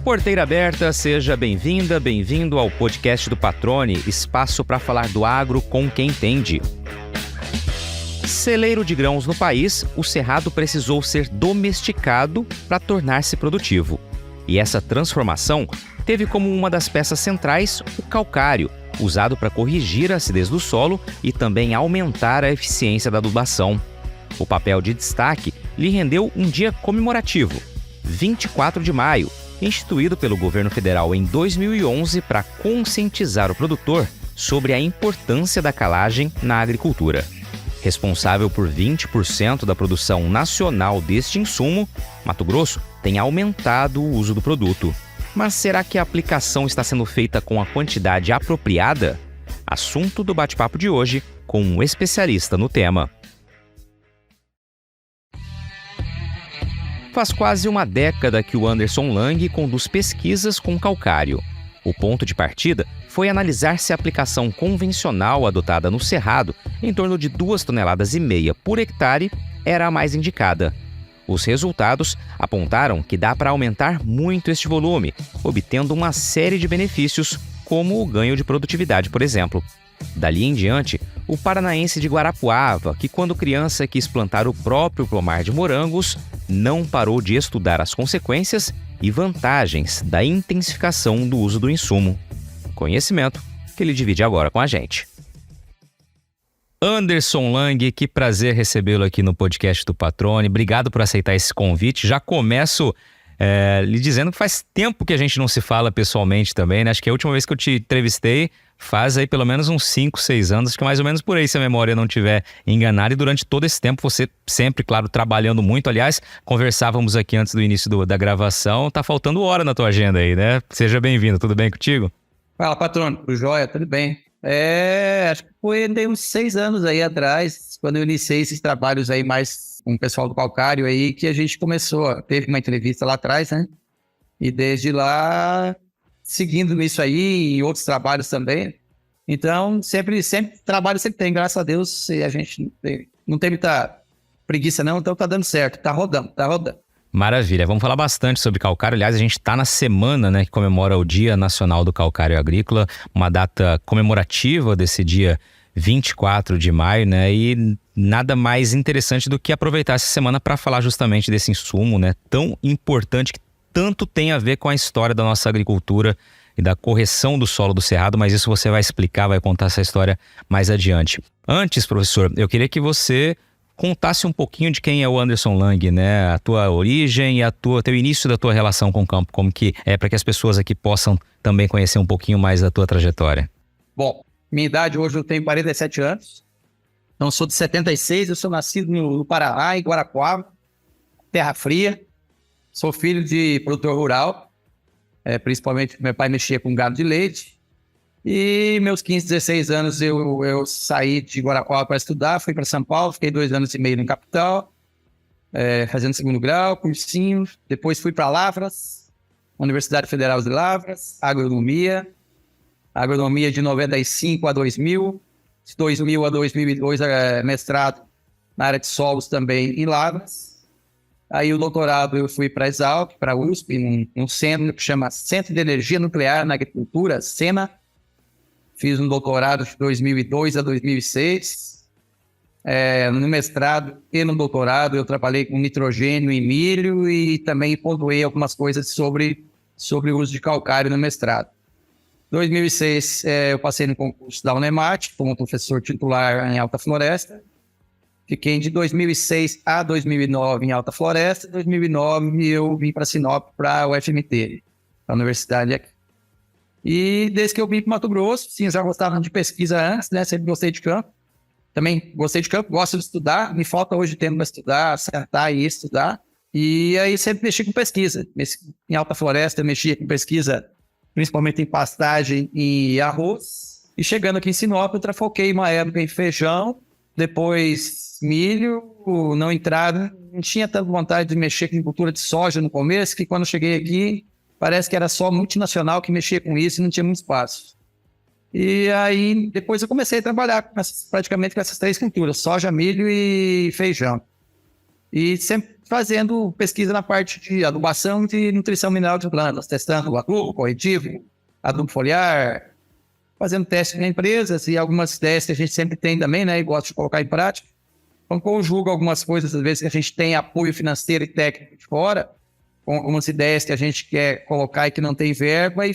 Porteira aberta, seja bem-vinda, bem-vindo ao podcast do Patrone, espaço para falar do agro com quem entende. Celeiro de grãos no país, o cerrado precisou ser domesticado para tornar-se produtivo. E essa transformação teve como uma das peças centrais o calcário, usado para corrigir a acidez do solo e também aumentar a eficiência da adubação. O papel de destaque lhe rendeu um dia comemorativo, 24 de maio, instituído pelo governo federal em 2011 para conscientizar o produtor sobre a importância da calagem na agricultura. Responsável por 20% da produção nacional deste insumo, Mato Grosso tem aumentado o uso do produto. Mas será que a aplicação está sendo feita com a quantidade apropriada? Assunto do bate-papo de hoje com um especialista no tema. Faz quase uma década que o Anderson Lang conduz pesquisas com calcário. O ponto de partida foi analisar se a aplicação convencional adotada no cerrado, em torno de 2,5 toneladas por hectare, era a mais indicada. Os resultados apontaram que dá para aumentar muito este volume, obtendo uma série de benefícios, como o ganho de produtividade, por exemplo. Dali em diante, o paranaense de Guarapuava, que quando criança quis plantar o próprio pomar de morangos, não parou de estudar as consequências e vantagens da intensificação do uso do insumo. Conhecimento que ele divide agora com a gente. Anderson Lang, que prazer recebê-lo aqui no podcast do Patrone. Obrigado por aceitar esse convite. Já começo lhe dizendo que faz tempo que a gente não se fala pessoalmente também, né? Acho que a última vez que eu te entrevistei faz aí pelo menos uns 5, 6 anos, acho que mais ou menos por aí, se a memória não estiver enganada. E durante todo esse tempo você sempre, claro, trabalhando muito. Aliás, conversávamos aqui antes do início da gravação. Tá faltando hora na tua agenda aí, né? Seja bem-vindo. Tudo bem contigo? Fala, patrão. Tudo jóia? Tudo bem. Acho que foi uns 6 anos aí atrás, quando eu iniciei esses trabalhos aí mais com o pessoal do calcário aí, que a gente começou, teve uma entrevista lá atrás, né? E desde lá, seguindo nisso aí e outros trabalhos também. Então, sempre trabalho sempre tem, graças a Deus, e a gente não tem muita preguiça não, então tá dando certo, tá rodando. Maravilha, vamos falar bastante sobre calcário. Aliás, a gente está na semana, né, que comemora o Dia Nacional do Calcário Agrícola, uma data comemorativa desse dia 24 de maio, né, e nada mais interessante do que aproveitar essa semana para falar justamente desse insumo, né, tão importante, que tanto tem a ver com a história da nossa agricultura e da correção do solo do cerrado, mas isso você vai explicar, vai contar essa história mais adiante. Antes, professor, eu queria que você contasse um pouquinho de quem é o Anderson Lang, né? A tua origem e teu início da tua relação com o campo, como que é, para que as pessoas aqui possam também conhecer um pouquinho mais da tua trajetória. Bom, minha idade hoje eu tenho 47 anos, então sou de 76, eu sou nascido no Paraná, em Guarapuava, terra fria, sou filho de produtor rural, principalmente meu pai mexia com gado de leite, e meus 15, 16 anos eu saí de Guarapuava para estudar, fui para São Paulo, fiquei 2 anos e meio na capital, fazendo segundo grau, cursinho, depois fui para Lavras, Universidade Federal de Lavras, agronomia de 95 a 2000, de 2000 a 2002 mestrado na área de solos também em Lavras. Aí o doutorado eu fui para a Exalc, para a USP, num centro que chama Centro de Energia Nuclear na Agricultura, SENA. Fiz um doutorado de 2002 a 2006. No mestrado e no doutorado eu trabalhei com nitrogênio e milho e também pontuei algumas coisas sobre o uso de calcário no mestrado. Em 2006 eu passei no concurso da Unemat como professor titular em Alta Floresta. Fiquei de 2006 a 2009 em Alta Floresta. Em 2009 eu vim para Sinop, para a UFMT, a universidade aqui. E desde que eu vim para Mato Grosso, sim, já gostava de pesquisa antes, né? Sempre gostei de campo. Também gostei de campo, gosto de estudar. Me falta hoje tempo para estudar, sentar e estudar. E aí sempre mexi com pesquisa. Em Alta Floresta eu mexia com pesquisa, principalmente em pastagem e arroz. E chegando aqui em Sinop, eu trafoquei uma época em feijão, depois milho, não tinha tanta vontade de mexer com cultura de soja no começo, que quando cheguei aqui, parece que era só multinacional que mexia com isso e não tinha muito espaço. E aí, depois eu comecei a trabalhar praticamente com essas 3 culturas, soja, milho e feijão. E sempre fazendo pesquisa na parte de adubação de nutrição mineral de plantas, testando o adubo, corretivo, adubo foliar, fazendo testes em empresas e algumas ideias que a gente sempre tem também, né, e gosta de colocar em prática. Então, conjuga algumas coisas, às vezes, que a gente tem apoio financeiro e técnico de fora, com algumas ideias que a gente quer colocar e que não tem verba, e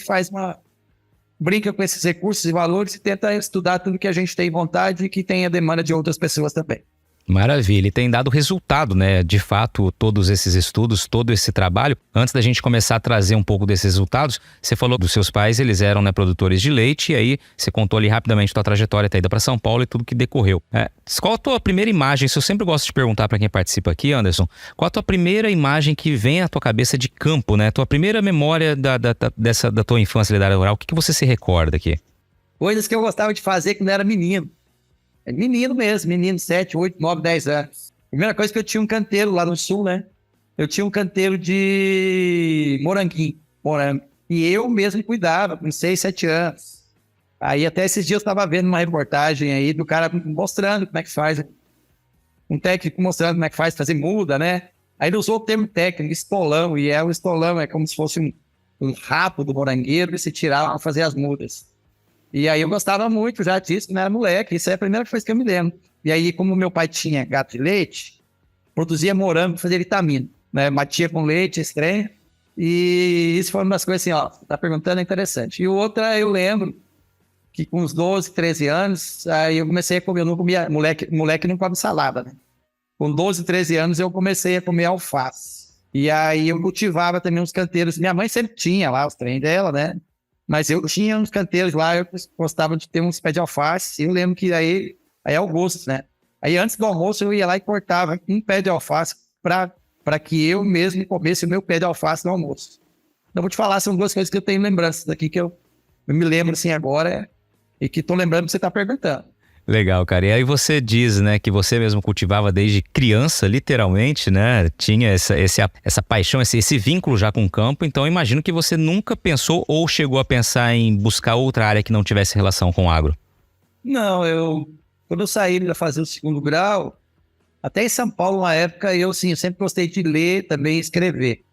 brinca com esses recursos e valores e tenta estudar tudo que a gente tem vontade e que tem a demanda de outras pessoas também. Maravilha, e tem dado resultado, né? De fato, todos esses estudos, todo esse trabalho. Antes da gente começar a trazer um pouco desses resultados, você falou dos seus pais, eles eram, né, produtores de leite, e aí você contou ali rapidamente a tua trajetória até ida para São Paulo e tudo que decorreu. Qual a tua primeira imagem? Isso eu sempre gosto de perguntar para quem participa aqui, Anderson. Qual a tua primeira imagem que vem à tua cabeça de campo, né? Tua primeira memória da tua infância ali da área rural, o que você se recorda aqui? Coisas que eu gostava de fazer quando era menino. Menino mesmo, menino de 7, 8, 9, 10 anos. Primeira coisa que eu tinha um canteiro lá no sul, né? Eu tinha um canteiro de morango. E eu mesmo cuidava, com 6, 7 anos. Aí até esses dias eu estava vendo uma reportagem aí do cara mostrando como é que faz. Um técnico mostrando como é que faz fazer muda, né? Aí ele usou o termo técnico, estolão. E o estolão é como se fosse um rabo do morangueiro que se tirava para fazer as mudas. E aí eu gostava muito já disso, quando era moleque. Isso é a primeira coisa que eu me lembro. E aí, como meu pai tinha gato de leite, produzia morango para fazer vitamina, né? Batia com leite, esse trem. E isso foi uma das coisas assim, ó, tá perguntando, é interessante. E outra, eu lembro que com uns 12, 13 anos, aí eu comecei a comer, eu não comia, moleque não come salada, né? Com 12, 13 anos eu comecei a comer alface. E aí eu cultivava também uns canteiros. Minha mãe sempre tinha lá os trem dela, né? Mas eu tinha uns canteiros lá, eu gostava de ter uns pés de alface, e eu lembro que aí é o gosto, né? Aí antes do almoço eu ia lá e cortava um pé de alface para que eu mesmo comesse o meu pé de alface no almoço. Então vou te falar, são duas coisas que eu tenho lembranças daqui, que eu me lembro assim agora, e que estou lembrando que você está perguntando. Legal, cara. E aí você diz, né, que você mesmo cultivava desde criança, literalmente, né? Tinha essa paixão, esse vínculo já com o campo. Então eu imagino que você nunca pensou ou chegou a pensar em buscar outra área que não tivesse relação com o agro. Não, quando eu saí para fazer o segundo grau, até em São Paulo, uma época, eu sempre gostei de ler, também escrever.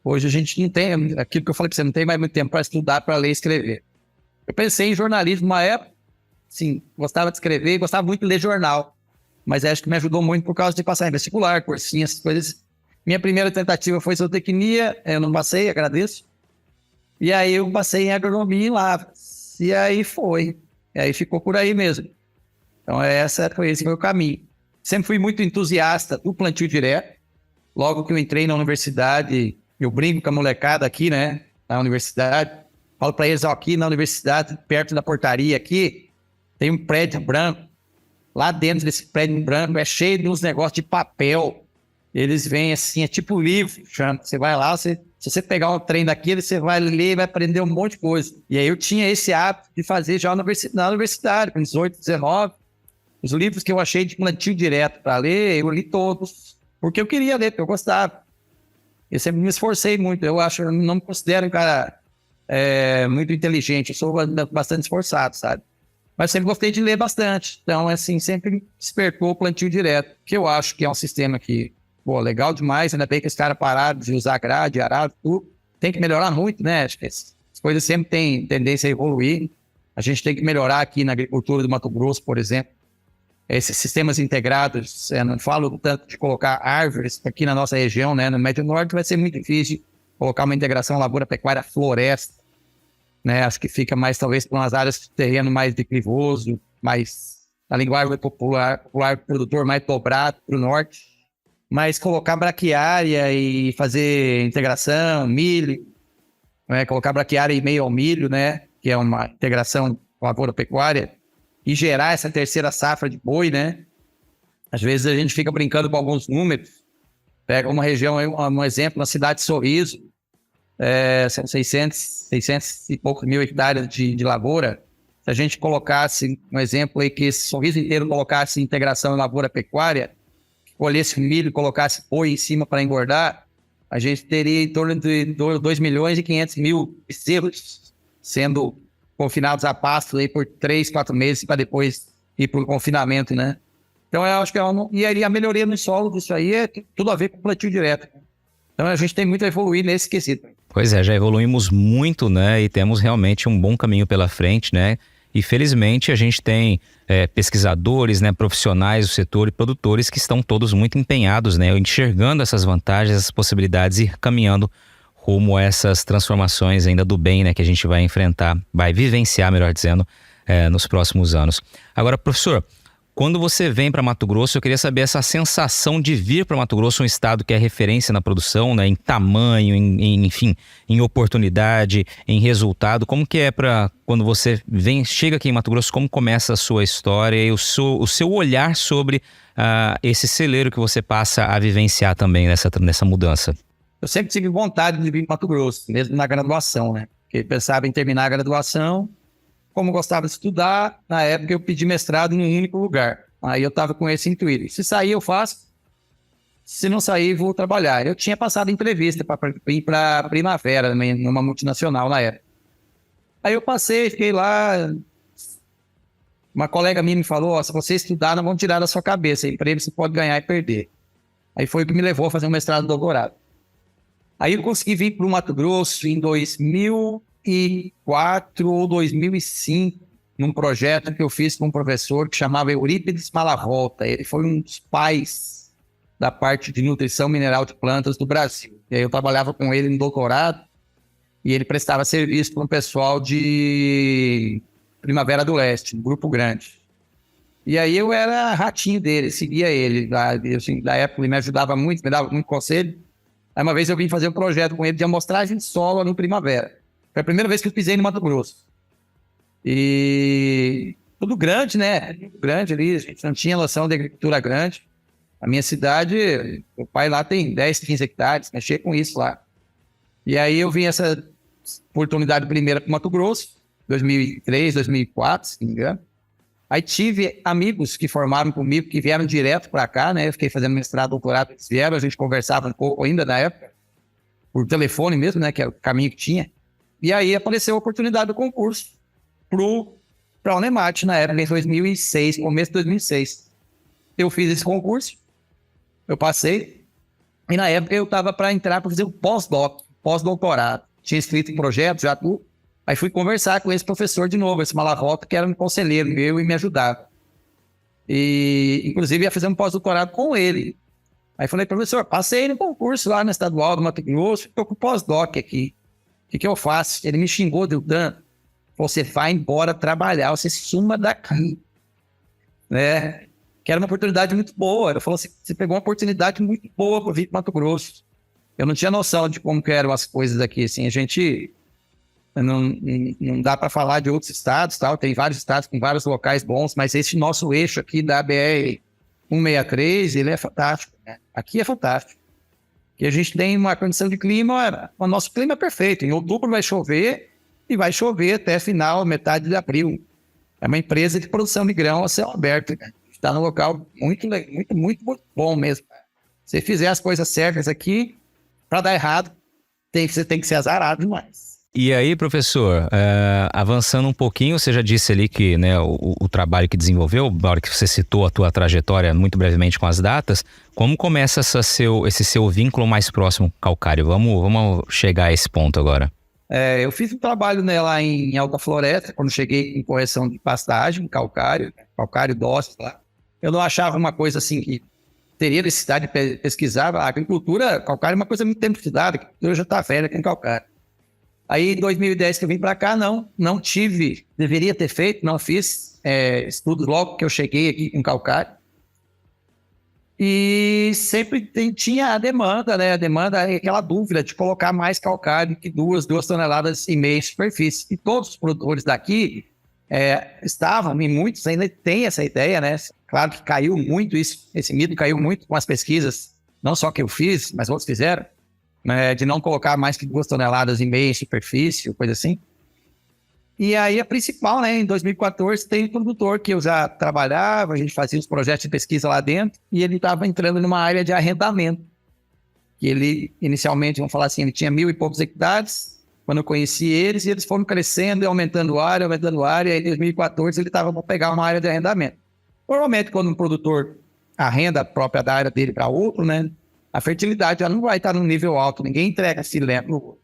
Hoje a gente não tem, aquilo que eu falei para você, não tem mais muito tempo para estudar, para ler e escrever. Eu pensei em jornalismo uma época, sim, gostava de escrever, gostava muito de ler jornal, mas acho que me ajudou muito por causa de passar em vestibular, cursinho, essas coisas. Minha primeira tentativa foi zootecnia, eu não passei, agradeço. E aí eu passei em agronomia em Lavras. E aí foi. E aí ficou por aí mesmo. Então esse foi o caminho. Sempre fui muito entusiasta do plantio direto. Logo que eu entrei na universidade, eu brinco com a molecada aqui, né, na universidade. Falo para eles, ó, aqui na universidade, perto da portaria aqui, tem um prédio branco. Lá dentro desse prédio branco é cheio de uns negócios de papel. Eles vêm assim, é tipo livro, chama. Você vai lá, se você pegar um trem daquele, você vai ler, vai aprender um monte de coisa. E aí eu tinha esse hábito de fazer já na universidade, com 18, 19. Os livros que eu achei de plantio direto para ler, eu li todos. Porque eu queria ler, porque eu gostava. Eu sempre me esforcei muito. Eu não me considero um cara muito inteligente. Eu sou bastante esforçado, sabe? Mas sempre gostei de ler bastante. Então, assim, sempre despertou o plantio direto, que eu acho que é um sistema que, pô, legal demais. Ainda bem que esse cara pararam de usar grade, arado, tudo. Tem que melhorar muito, né? Acho que as coisas sempre têm tendência a evoluir. A gente tem que melhorar aqui na agricultura do Mato Grosso, por exemplo. Esses sistemas integrados, não falo tanto de colocar árvores aqui na nossa região, né? No Médio Norte vai ser muito difícil colocar uma integração lavoura-pecuária-floresta. Né, acho que fica mais, talvez, para umas áreas de terreno mais declivoso, mais, na linguagem popular produtor, mais dobrado para o norte. Mas colocar braquiária e fazer integração, milho, né, colocar braquiária e meio ao milho, né, que é uma integração lavoura-pecuária, e gerar essa terceira safra de boi, né? Às vezes a gente fica brincando com alguns números. Pega uma região, um exemplo, na cidade de Sorriso, são 600 e poucos mil hectares de lavoura. Se a gente colocasse um exemplo aí, que esse Sorriso inteiro colocasse integração em lavoura-pecuária, colhesse milho e colocasse boi em cima para engordar, a gente teria em torno de 2 milhões e 500 mil bezerros sendo confinados a pasto aí por 3, 4 meses para depois ir para o confinamento, né? Então, eu acho que e aí a melhoria no solo disso aí é tudo a ver com o plantio direto. Então, a gente tem muito a evoluir nesse quesito. Pois é, já evoluímos muito, né? E temos realmente um bom caminho pela frente, né? E felizmente a gente tem pesquisadores, né, profissionais do setor e produtores que estão todos muito empenhados, né? Enxergando essas vantagens, essas possibilidades e caminhando rumo a essas transformações ainda do bem, né? Que a gente vai enfrentar, vai vivenciar, melhor dizendo, nos próximos anos. Agora, professor, quando você vem para Mato Grosso, eu queria saber essa sensação de vir para Mato Grosso, um estado que é referência na produção, né, em tamanho, enfim, em oportunidade, em resultado. Como que é para quando você chega aqui em Mato Grosso, como começa a sua história e o seu olhar sobre esse celeiro que você passa a vivenciar também nessa mudança? Eu sempre tive vontade de vir para Mato Grosso, mesmo na graduação, né? Porque pensava em terminar a graduação. Como gostava de estudar, na época eu pedi mestrado em um único lugar. Aí eu estava com esse intuito. Se sair, eu faço. Se não sair, vou trabalhar. Eu tinha passado entrevista para ir para Primavera, numa multinacional na época. Aí eu passei, fiquei lá. Uma colega minha me falou, se você estudar, não vão tirar da sua cabeça. Emprego você pode ganhar e perder. Aí foi o que me levou a fazer um mestrado e doutorado. Aí eu consegui vir para o Mato Grosso em 2004 ou 2005, num projeto que eu fiz com um professor que chamava Eurípides Malavolta. Ele foi um dos pais da parte de nutrição mineral de plantas do Brasil. E aí eu trabalhava com ele no doutorado e ele prestava serviço para um pessoal de Primavera do Leste, um grupo grande. E aí eu era ratinho dele, seguia ele. Da época ele me ajudava muito, me dava muito conselho. Aí uma vez eu vim fazer um projeto com ele de amostragem de solo no Primavera. Foi a primeira vez que eu pisei no Mato Grosso. E tudo grande, né? Tudo grande ali, a gente não tinha noção de agricultura grande. A minha cidade, o pai lá tem 10, 15 hectares, mexer com isso lá. E aí eu vim essa oportunidade primeira para o Mato Grosso, 2003, 2004, se não me engano. Aí tive amigos que formaram comigo, que vieram direto para cá, né? Eu fiquei fazendo mestrado, doutorado, eles vieram, a gente conversava um pouco ainda na época, por telefone mesmo, né? Que era o caminho que tinha. E aí apareceu a oportunidade do concurso para a Unemat, na época, em 2006, começo de 2006. Eu fiz esse concurso, eu passei, e na época eu estava para entrar para fazer o pós-doutorado. Tinha escrito em projeto, já tudo. Aí fui conversar com esse professor de novo, esse Malavolta, que era um conselheiro meu e me ajudava. E, inclusive, ia fazer um pós-doutorado com ele. Aí falei, professor, passei no concurso lá na Estadual do Mato Grosso, estou com pós-doc aqui. O que eu faço? Ele me xingou, deu tanto. Você vai embora trabalhar, você suma daqui. Né? Que era uma oportunidade muito boa. Ele falou assim, você pegou uma oportunidade muito boa para vir para Mato Grosso. Eu não tinha noção de como que eram as coisas aqui. Assim, a gente... Não dá para falar de outros estados, tal. Tem vários estados com vários locais bons, mas esse nosso eixo aqui da BR-163, ele é fantástico. Né? Aqui é fantástico. E a gente tem uma condição de clima, o nosso clima é perfeito. Em outubro vai chover e vai chover até final, metade de abril. É uma empresa de produção de grão a céu aberto. Né? Está num local muito, muito, muito, muito bom mesmo. Se fizer as coisas certas aqui, para dar errado, você tem que ser azarado demais. E aí, professor, avançando um pouquinho, você já disse ali que, né, o trabalho que desenvolveu, na hora que você citou a tua trajetória muito brevemente com as datas, como começa esse seu vínculo mais próximo com o calcário? Vamos chegar a esse ponto agora. Eu fiz um trabalho, né, lá em Alta Floresta, quando cheguei em correção de pastagem, calcário dócil lá. Eu não achava uma coisa assim que teria necessidade de pesquisar. A agricultura, calcário é uma coisa muito tempo estudada, a agricultura já está velha com calcário. Aí, em 2010 que eu vim para cá, não tive, deveria ter feito, não fiz estudos logo que eu cheguei aqui com calcário. E sempre tinha a demanda, né? A demanda é aquela dúvida de colocar mais calcário que 2 toneladas e meia de superfície. E todos os produtores daqui estavam, e muitos ainda têm essa ideia, né? Claro que caiu muito isso, esse mito caiu muito com as pesquisas, não só que eu fiz, mas outros fizeram. De não colocar mais que 2 toneladas e meia em superfície, coisa assim. E aí a principal, né, em 2014, tem um produtor que eu já trabalhava, a gente fazia os projetos de pesquisa lá dentro, e ele estava entrando numa área de arrendamento. Que ele, inicialmente, vamos falar assim, ele tinha 1.000 e poucos hectares, quando eu conheci eles, e eles foram crescendo e aumentando área, e em 2014 ele estava para pegar uma área de arrendamento. Normalmente, quando um produtor a renda própria da área dele para outro, né? A fertilidade já não vai estar num nível alto, ninguém entrega filé para o outro.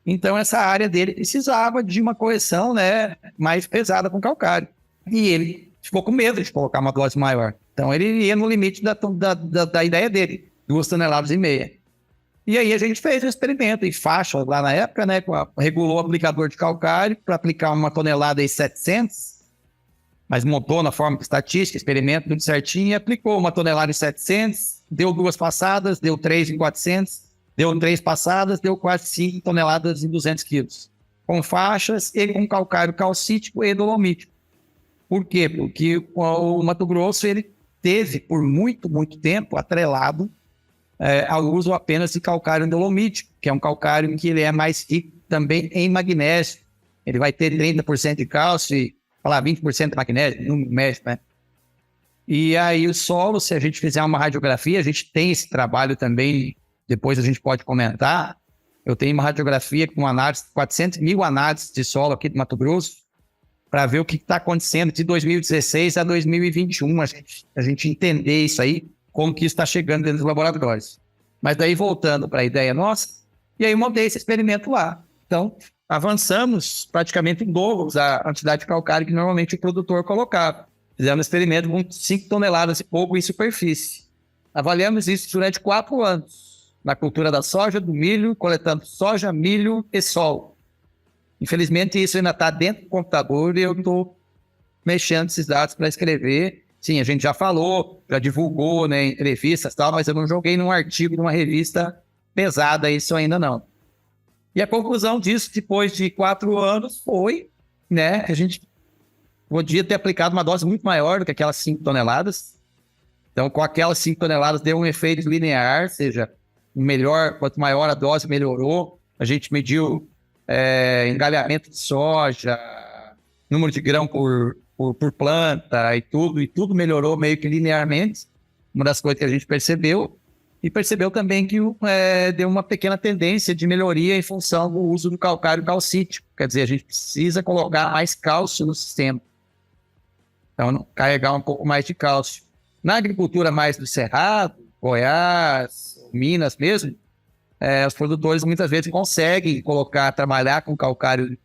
Então, essa área dele precisava de uma correção, né, mais pesada com calcário. E ele ficou com medo de colocar uma dose maior. Então, ele ia no limite da ideia dele, 2,5 toneladas. E aí a gente fez o experimento em faixa lá na época, né, regulou o aplicador de calcário para aplicar 1 tonelada e 700, mas montou na forma estatística, experimento, tudo certinho, e aplicou 1 tonelada e 700, deu 2 passadas, deu 3 em 400, deu 3 passadas, deu quase 5 toneladas e 200 quilos. Com faixas e com calcário calcítico e dolomítico. Por quê? Porque o Mato Grosso ele teve, por muito, muito tempo, atrelado ao uso apenas de calcário dolomítico, que é um calcário que ele é mais rico também em magnésio. Ele vai ter 30% de cálcio e 20% de magnésio, no médio, né? E aí o solo, se a gente fizer uma radiografia, a gente tem esse trabalho também, depois a gente pode comentar. Eu tenho uma radiografia com análise, 400 mil análises de solo aqui do Mato Grosso, para ver o que está acontecendo de 2016 a 2021, a gente entender isso aí, como que isso está chegando dentro dos laboratórios. Mas daí, voltando para a ideia nossa, e aí eu montei esse experimento lá. Então, avançamos praticamente em dobro a quantidade de calcário que normalmente o produtor colocava. Fizemos um experimento com 5 toneladas e pouco em superfície. Avaliamos isso durante 4 anos, na cultura da soja, do milho, coletando soja, milho e sol. Infelizmente, isso ainda está dentro do computador e eu estou mexendo esses dados para escrever. Sim, a gente já falou, já divulgou, né, entrevistas e tal, mas eu não joguei num artigo, numa revista pesada isso ainda não. E a conclusão disso, depois de 4 anos, foi, né, que a gente podia ter aplicado uma dose muito maior do que aquelas 5 toneladas. Então, com aquelas 5 toneladas, deu um efeito linear, ou seja, quanto maior a dose, melhorou. A gente mediu engalhamento de soja, número de grão por planta e tudo melhorou meio que linearmente. Uma das coisas que a gente percebeu, e percebeu também que deu uma pequena tendência de melhoria em função do uso do calcário calcítico. Quer dizer, a gente precisa colocar mais cálcio no sistema. Então, carregar um pouco mais de cálcio. Na agricultura mais do Cerrado, Goiás, Minas mesmo, os produtores muitas vezes conseguem trabalhar com calcário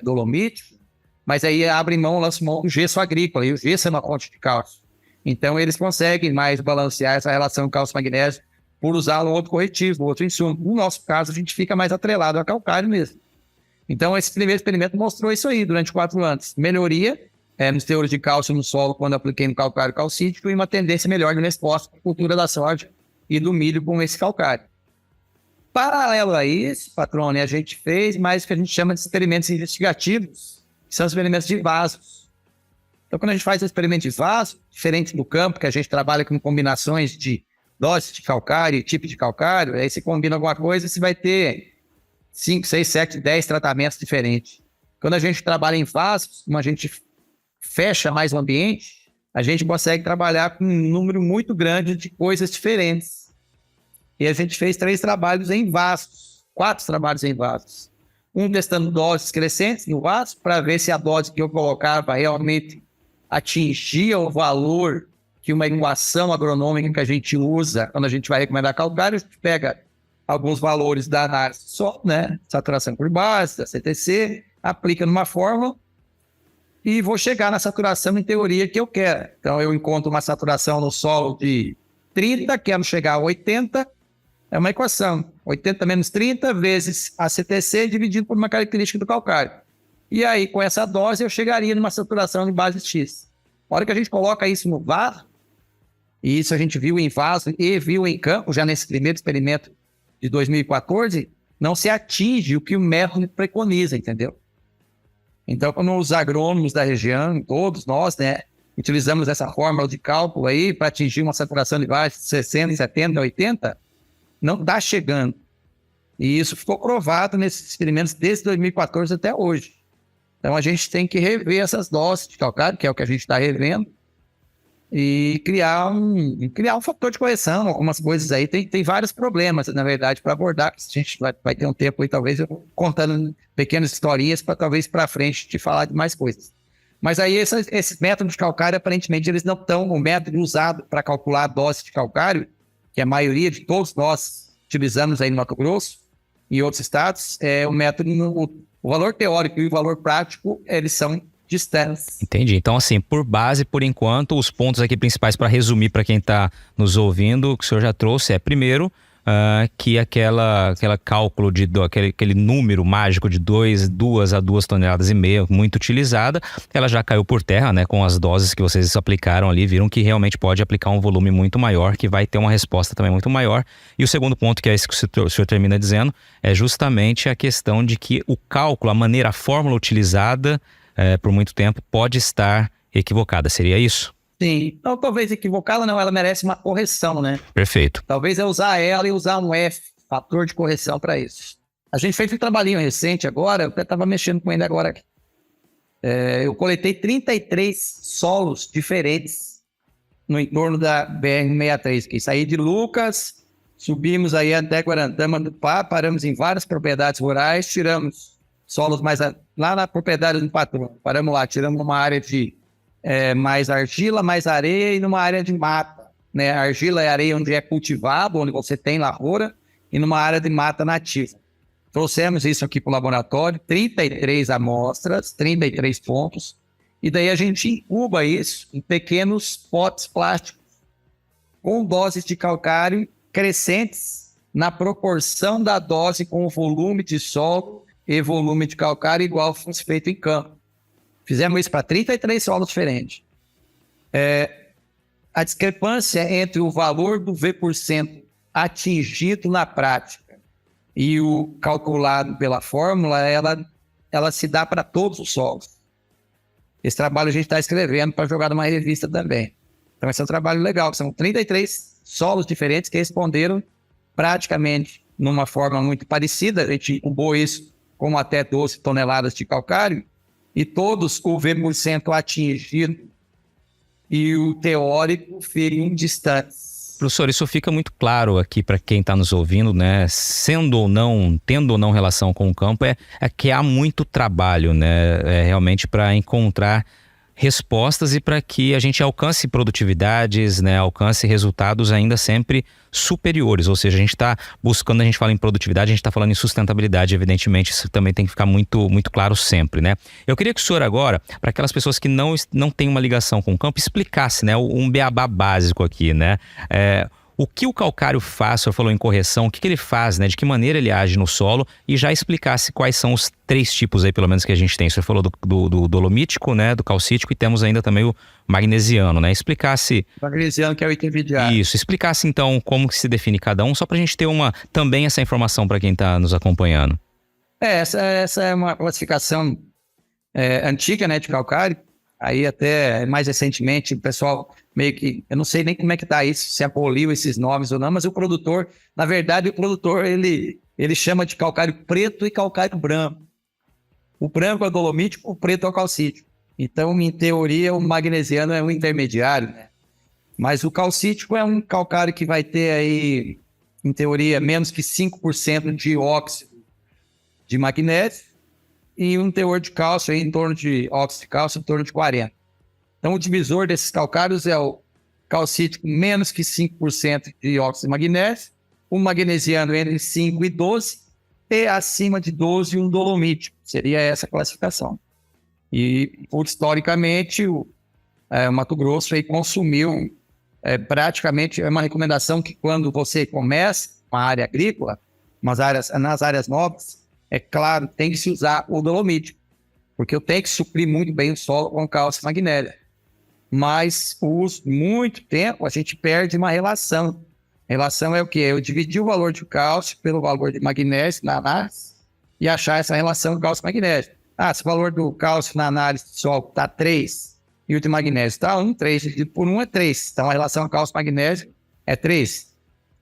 dolomítico, mas aí lançam mão do gesso agrícola, e o gesso é uma fonte de cálcio. Então, eles conseguem mais balancear essa relação cálcio-magnésio por usar um outro corretivo, outro insumo. No nosso caso, a gente fica mais atrelado ao calcário mesmo. Então, esse primeiro experimento mostrou isso aí durante 4 anos. Melhoria nos teores de cálcio no solo quando apliquei no calcário calcítico e uma tendência melhor de resposta à cultura da soja e do milho com esse calcário. Paralelo a isso, Patrone, a gente fez mais o que a gente chama de experimentos investigativos, que são experimentos de vasos. Então, quando a gente faz um experimento de vaso, diferente do campo, que a gente trabalha com combinações de doses de calcário e tipo de calcário, aí você combina alguma coisa, você vai ter 5, 6, 7, 10 tratamentos diferentes. Quando a gente trabalha em vasos, como a gente fecha mais o ambiente, a gente consegue trabalhar com um número muito grande de coisas diferentes. E a gente fez 3 trabalhos em vasos, 4 trabalhos em vasos. Um testando doses crescentes no vaso, para ver se a dose que eu colocava realmente atingia o valor que uma equação agronômica que a gente usa quando a gente vai recomendar calcário. A gente pega alguns valores da análise só, né? Saturação por base, da CTC, aplica numa fórmula e vou chegar na saturação em teoria que eu quero. Então, eu encontro uma saturação no solo de 30, quero chegar a 80, é uma equação. 80 menos 30 vezes a CTC dividido por uma característica do calcário. E aí, com essa dose, eu chegaria numa saturação de base X. A hora que a gente coloca isso no vaso, e isso a gente viu em vaso e viu em campo, já nesse primeiro experimento de 2014, não se atinge o que o método preconiza, entendeu? Então, quando os agrônomos da região, todos nós, né, utilizamos essa fórmula de cálculo aí para atingir uma saturação de base de 60, 70, 80, não está chegando. E isso ficou provado nesses experimentos desde 2014 até hoje. Então, a gente tem que rever essas doses de calcário, que é o que a gente está revendo, e criar um fator de correção, algumas coisas aí. Tem vários problemas, na verdade, para abordar. A gente vai ter um tempo aí, talvez, eu contando pequenas historinhas para talvez para frente te falar de mais coisas. Mas aí esses métodos de calcário, aparentemente, eles não estão... O método usado para calcular a dose de calcário, que a maioria de todos nós utilizamos aí no Mato Grosso e em outros estados, é o método... O valor teórico e o valor prático, eles são distantes. Entendi. Então, assim, por base, por enquanto, os pontos aqui principais para resumir para quem está nos ouvindo, o que o senhor já trouxe é, primeiro, que aquela cálculo aquele número mágico de 2 a 2,5 toneladas, muito utilizada, ela já caiu por terra, né? Com as doses que vocês aplicaram ali, viram que realmente pode aplicar um volume muito maior, que vai ter uma resposta também muito maior. E o segundo ponto, que é esse que o senhor termina dizendo, é justamente a questão de que o cálculo, a fórmula utilizada por muito tempo pode estar equivocada. Seria isso? Sim. Então, talvez equivocá-la não, ela merece uma correção, né? Perfeito. Talvez é usar ela e usar um F, fator de correção para isso. A gente fez um trabalhinho recente agora, eu até estava mexendo com ele agora aqui. Eu coletei 33 solos diferentes no entorno da BR-63, que saí de Lucas, subimos aí até Guarantama do Pá, paramos em várias propriedades rurais, tiramos solos lá na propriedade do patrão, paramos lá, tiramos uma área de mais argila, mais areia e numa área de mata, né? Argila é areia onde é cultivado, onde você tem lavoura, e numa área de mata nativa. Trouxemos isso aqui para o laboratório, 33 amostras, 33 pontos, e daí a gente incuba isso em pequenos potes plásticos com doses de calcário crescentes na proporção da dose com o volume de solo e volume de calcário igual fosse feito em campo. Fizemos isso para 33 solos diferentes. A discrepância entre o valor do V% atingido na prática e o calculado pela fórmula, ela se dá para todos os solos. Esse trabalho a gente está escrevendo para jogar numa revista também. Então, esse é um trabalho legal, são 33 solos diferentes que responderam praticamente numa forma muito parecida. A gente incubou isso com até 12 toneladas de calcário, e todos o V% atingido e o teórico seriam distantes. Professor, isso fica muito claro aqui para quem está nos ouvindo, né? Tendo ou não relação com o campo, é que há muito trabalho, né? Realmente para encontrar respostas e para que a gente alcance produtividades, né? Alcance resultados ainda sempre superiores. Ou seja, a gente está buscando, a gente fala em produtividade, a gente está falando em sustentabilidade, evidentemente, isso também tem que ficar muito, muito claro sempre, né? Eu queria que o senhor agora, para aquelas pessoas que não têm uma ligação com o campo, explicasse, né, um beabá básico aqui, né? O que o calcário faz, o senhor falou em correção, o que ele faz, né? De que maneira ele age no solo, e já explicasse quais são os 3 tipos aí, pelo menos, que a gente tem. O senhor falou do dolomítico, né? Do calcítico, e temos ainda também o magnesiano, né? Explicasse... O magnesiano, que é o intermediário. Isso, explicasse então como que se define cada um, só para a gente ter também essa informação para quem está nos acompanhando. Essa é uma classificação antiga, né, de calcário. Aí até mais recentemente o pessoal meio que... Eu não sei nem como é que está isso, se aboliu esses nomes ou não, mas o produtor, na verdade, ele chama de calcário preto e calcário branco. O branco é o dolomítico, o preto é o calcítico. Então, em teoria, o magnesiano é um intermediário, né? Mas o calcítico é um calcário que vai ter aí, em teoria, menos que 5% de óxido de magnésio, e um teor de cálcio aí, em torno de óxido de cálcio, em torno de 40%. Então, o divisor desses calcários é o calcítico menos que 5% de óxido de magnésio, o magnesiano entre 5 e 12, e acima de 12 um dolomítico. Seria essa a classificação. E, historicamente, o Mato Grosso aí consumiu praticamente, é uma recomendação que quando você começa uma área agrícola, nas áreas nobres, é claro, tem que se usar o dolomítico, porque eu tenho que suprir muito bem o solo com cálcio e magnésio. Mas, muito tempo, a gente perde uma relação. A relação é o quê? Eu dividir o valor de cálcio pelo valor de magnésio na análise e achar essa relação cálcio e magnésio. Se o valor do cálcio na análise do solo está 3 e o de magnésio está 1, 3 dividido por 1 é 3. Então, a relação cálcio-magnésio é 3,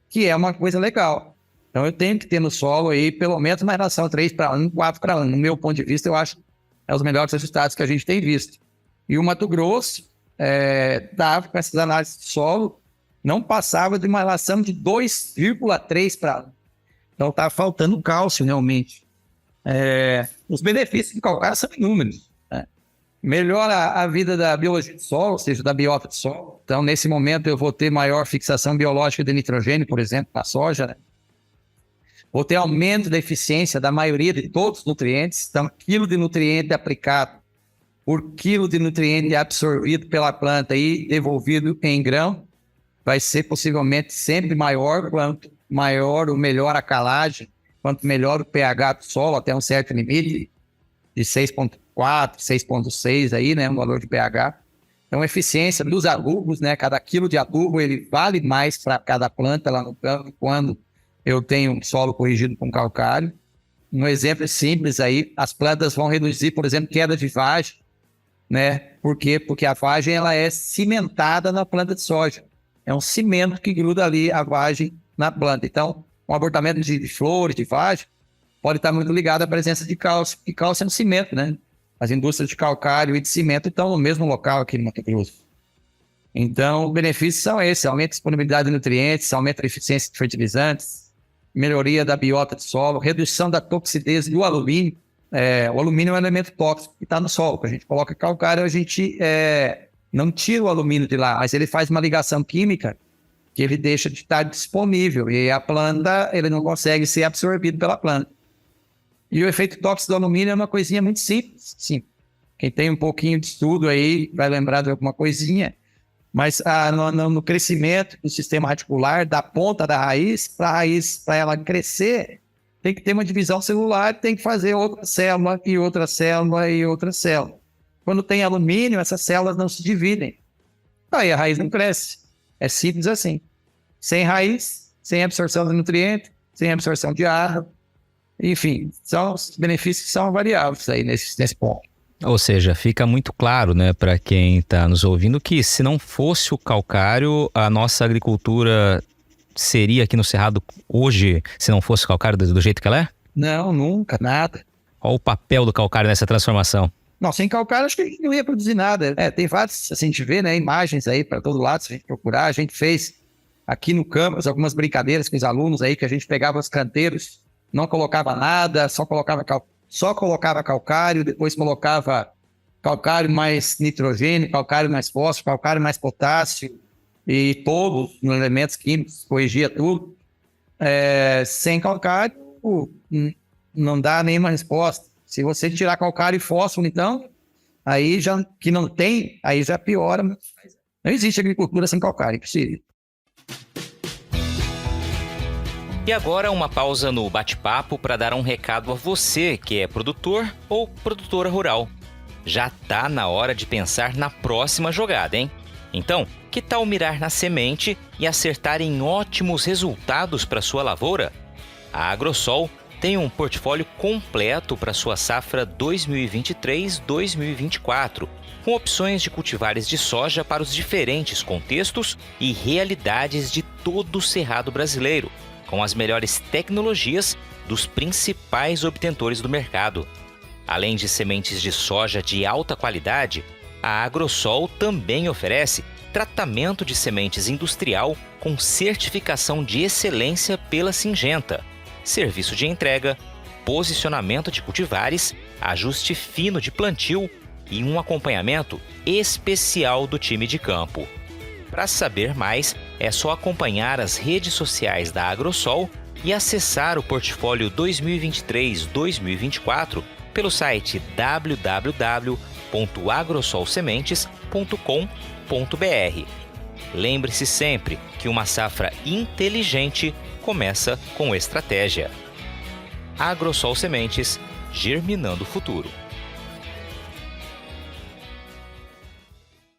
que é uma coisa legal. Então, eu tenho que ter no solo aí pelo menos uma relação 3:1, 4:1. No meu ponto de vista, eu acho que é os melhores resultados que a gente tem visto. E o Mato Grosso, com essas análises de solo, não passava de uma relação de 2,3:1. Então, está faltando cálcio realmente. Os benefícios de calcário são inúmeros, né? Melhora a vida da biologia do solo, ou seja, da biota do solo. Então, nesse momento, eu vou ter maior fixação biológica de nitrogênio, por exemplo, na soja, né? Vou ter aumento da eficiência da maioria de todos os nutrientes. Então, quilo de nutriente aplicado por quilo de nutriente absorvido pela planta e devolvido em grão vai ser possivelmente sempre maior, quanto maior ou melhor a calagem, quanto melhor o pH do solo, até um certo limite de 6,4, 6,6 aí, né, um valor de pH. Então, a eficiência dos adubos, né, cada quilo de adubo, ele vale mais para cada planta lá no campo quando eu tenho um solo corrigido com calcário. Um exemplo simples aí, as plantas vão reduzir, por exemplo, queda de vagem, né? Por quê? Porque a vagem ela é cimentada na planta de soja. É um cimento que gruda ali a vagem na planta. Então, um abortamento de flores, de vagem, pode estar muito ligado à presença de cálcio, porque cálcio é um cimento, né? As indústrias de calcário e de cimento estão no mesmo local aqui no Mato Grosso. Então, os benefícios são esses: aumento da disponibilidade de nutrientes, aumento da eficiência de fertilizantes, melhoria da biota do solo, redução da toxidez do alumínio. O alumínio é um elemento tóxico que está no solo. Quando a gente coloca calcário, a gente não tira o alumínio de lá, mas ele faz uma ligação química que ele deixa de estar disponível. E a planta, ele não consegue ser absorvido pela planta. E o efeito tóxico do alumínio é uma coisinha muito simples. Sim. Quem tem um pouquinho de estudo aí vai lembrar de alguma coisinha. Mas no crescimento do sistema radicular, da ponta da raiz, para ela crescer, tem que ter uma divisão celular, tem que fazer outra célula e outra célula e outra célula. Quando tem alumínio, essas células não se dividem. Aí a raiz não cresce. É simples assim. Sem raiz, sem absorção de nutriente, sem absorção de água. Enfim, são os benefícios que são variáveis aí nesse ponto. Ou seja, fica muito claro, né, para quem está nos ouvindo, que se não fosse o calcário, a nossa agricultura seria aqui no Cerrado hoje, se não fosse o calcário do jeito que ela é? Não, nunca, nada. Qual o papel do calcário nessa transformação? Não, sem calcário acho que a gente não ia produzir nada. Tem várias, assim, a gente vê, né, imagens aí para todo lado, se a gente procurar. A gente fez aqui no campus algumas brincadeiras com os alunos aí, que a gente pegava os canteiros, não colocava nada, só colocava calcário, depois colocava calcário mais nitrogênio, calcário mais fósforo, calcário mais potássio e todos os elementos químicos, corrigia tudo. Sem calcário, não dá nenhuma resposta. Se você tirar calcário e fósforo, então, aí já que não tem, aí já piora. Não existe agricultura sem calcário, é impossível. E agora uma pausa no bate-papo para dar um recado a você que é produtor ou produtora rural. Já tá na hora de pensar na próxima jogada, hein? Então, que tal mirar na semente e acertar em ótimos resultados para sua lavoura? A Agrosol tem um portfólio completo para sua safra 2023-2024, com opções de cultivares de soja para os diferentes contextos e realidades de todo o cerrado brasileiro, com as melhores tecnologias dos principais obtentores do mercado. Além de sementes de soja de alta qualidade, a Agrosol também oferece tratamento de sementes industrial com certificação de excelência pela Syngenta, serviço de entrega, posicionamento de cultivares, ajuste fino de plantio e um acompanhamento especial do time de campo. Para saber mais, é só acompanhar as redes sociais da Agrosol e acessar o portfólio 2023-2024 pelo site www.agrosolsementes.com.br. Lembre-se sempre que uma safra inteligente começa com estratégia. Agrosol Sementes, germinando o futuro.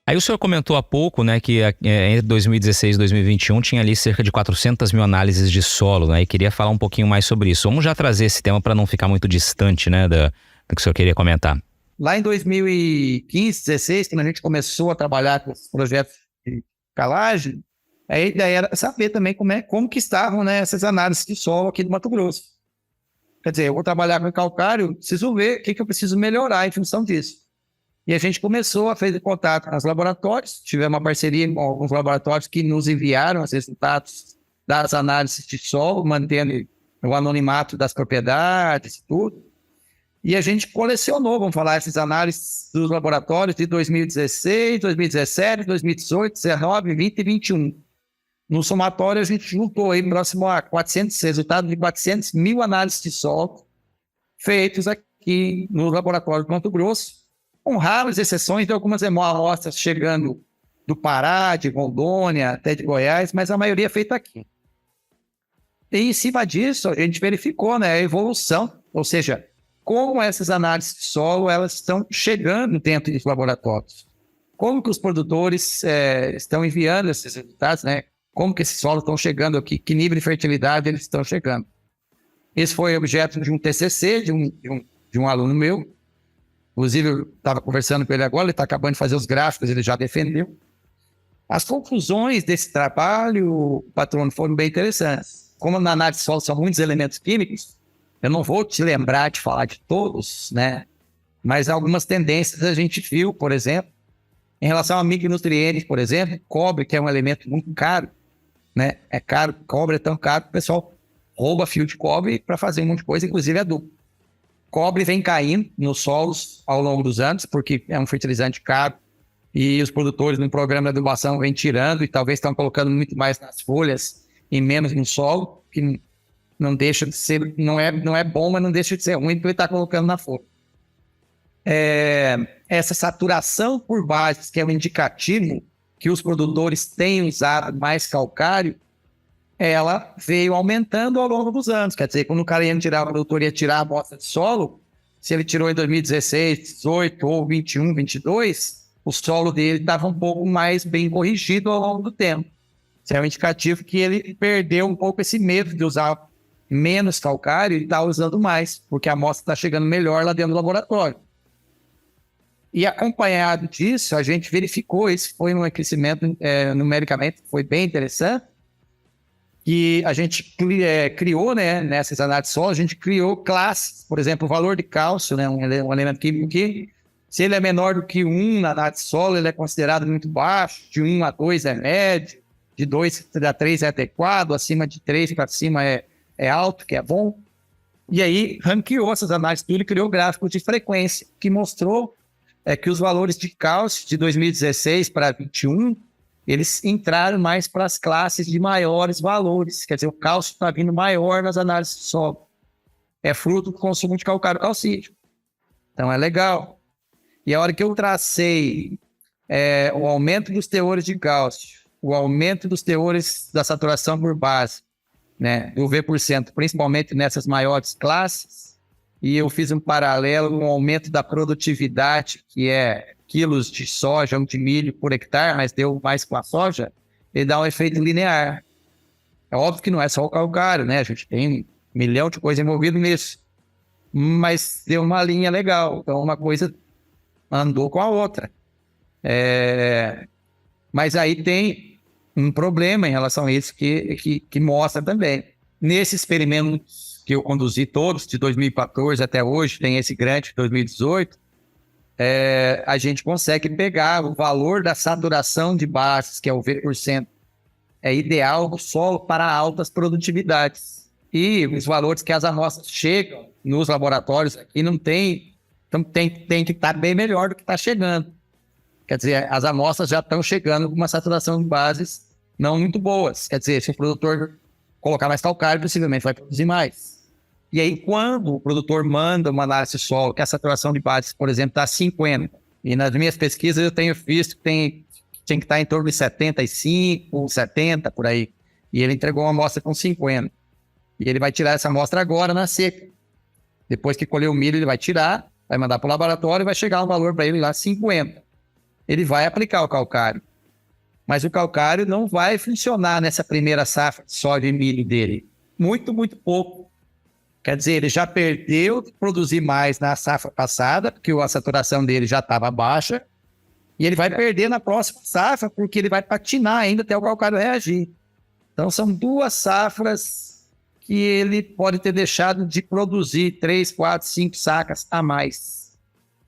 Aí o senhor comentou há pouco, né, que entre 2016 e 2021 tinha ali cerca de 400 mil análises de solo, né, e queria falar um pouquinho mais sobre isso. Vamos já trazer esse tema para não ficar muito distante, né, do que o senhor queria comentar. Lá em 2015, 2016, quando a gente começou a trabalhar com os projetos de calagem, a ideia era saber também como que estavam, né, essas análises de solo aqui do Mato Grosso. Quer dizer, eu vou trabalhar com calcário, preciso ver o que eu preciso melhorar em função disso. E a gente começou a fazer contato com os laboratórios, tivemos uma parceria com alguns laboratórios que nos enviaram os resultados das análises de solo, mantendo o anonimato das propriedades e tudo. E a gente colecionou, vamos falar, essas análises dos laboratórios de 2016, 2017, 2018, 2019, 20 e 21. No somatório, a gente juntou aí próximo a 400 resultados de 400 mil análises de solo feitos aqui no laboratório de Mato Grosso, com raras exceções de algumas amostras chegando do Pará, de Rondônia, até de Goiás, mas a maioria é feita aqui. E em cima disso, a gente verificou, né, a evolução, ou seja, como essas análises de solo elas estão chegando dentro dos laboratórios. Como que os produtores estão enviando esses resultados, né? Como que esses solos estão chegando aqui, que nível de fertilidade eles estão chegando. Esse foi objeto de um TCC, de um aluno meu. Inclusive, eu estava conversando com ele agora, ele está acabando de fazer os gráficos, ele já defendeu. As conclusões desse trabalho, patrono, foram bem interessantes. Como na análise de solo são muitos elementos químicos, eu não vou te lembrar de falar de todos, né? Mas algumas tendências a gente viu, por exemplo, em relação a micronutrientes, por exemplo, cobre, que é um elemento muito caro, né? É caro, cobre é tão caro que o pessoal rouba fio de cobre para fazer um monte de coisa, inclusive adubo. Cobre vem caindo nos solos ao longo dos anos, porque é um fertilizante caro, e os produtores no programa de adubação vêm tirando e talvez estão colocando muito mais nas folhas e menos no solo, que não deixa de ser, não é bom, mas não deixa de ser ruim porque ele está colocando na folha. Essa saturação por bases, que é um indicativo que os produtores têm usado mais calcário, ela veio aumentando ao longo dos anos. Quer dizer, quando o cara o produtor ia tirar a amostra de solo, se ele tirou em 2016, 18 ou 21, 22, o solo dele estava um pouco mais bem corrigido ao longo do tempo. Isso é um indicativo que ele perdeu um pouco esse medo de usar menos calcário e está usando mais, porque a amostra está chegando melhor lá dentro do laboratório. E acompanhado disso, a gente verificou, esse foi um crescimento numericamente, foi bem interessante, que a gente criou, né, nessas análises de solo, a gente criou classes, por exemplo, o valor de cálcio, né, um elemento químico que, se ele é menor do que 1 na análise de solo, ele é considerado muito baixo, de 1 a 2 é médio, de 2 a 3 é adequado, acima de 3 para cima é alto, que é bom. E aí, ranqueou essas análises, ele criou gráfico de frequência, que mostrou que os valores de cálcio de 2016 para 2021, eles entraram mais para as classes de maiores valores. Quer dizer, o cálcio está vindo maior nas análises de solo. É fruto do consumo de calcário calcídio. Então, é legal. E a hora que eu tracei o aumento dos teores de cálcio, o aumento dos teores da saturação por base, né, do V%, principalmente nessas maiores classes, e eu fiz um paralelo com o aumento da produtividade, que é quilos de soja ou de milho por hectare, mas deu mais com a soja, ele dá um efeito linear. É óbvio que não é só o calcário, né? A gente tem 1 milhão de coisas envolvidas nisso. Mas deu uma linha legal. Então, uma coisa andou com a outra. Mas aí tem um problema em relação a isso que mostra também. Nesse experimento que eu conduzi todos, de 2014 até hoje, tem esse grande de 2018, a gente consegue pegar o valor da saturação de bases, que é o V%, é ideal do solo para altas produtividades. E os valores que as amostras chegam nos laboratórios aqui não tem, então tem que estar bem melhor do que está chegando. Quer dizer, as amostras já estão chegando com uma saturação de bases não muito boas. Quer dizer, se o produtor colocar mais calcário, possivelmente vai produzir mais. E aí, quando o produtor manda uma análise de solo, que a saturação de bases, por exemplo, está 50, e nas minhas pesquisas eu tenho visto que tinha que estar em torno de 75, 70, por aí. E ele entregou uma amostra com 50. E ele vai tirar essa amostra agora na seca. Depois que colher o milho, ele vai tirar, vai mandar para o laboratório e vai chegar um valor para ele lá 50. Ele vai aplicar o calcário. Mas o calcário não vai funcionar nessa primeira safra de soja e milho dele. Muito, muito pouco. Quer dizer, ele já perdeu de produzir mais na safra passada, porque a saturação dele já estava baixa, e ele vai perder na próxima safra, porque ele vai patinar ainda até o calcário reagir. Então, são 2 safras que ele pode ter deixado de produzir 3, 4, 5 sacas a mais,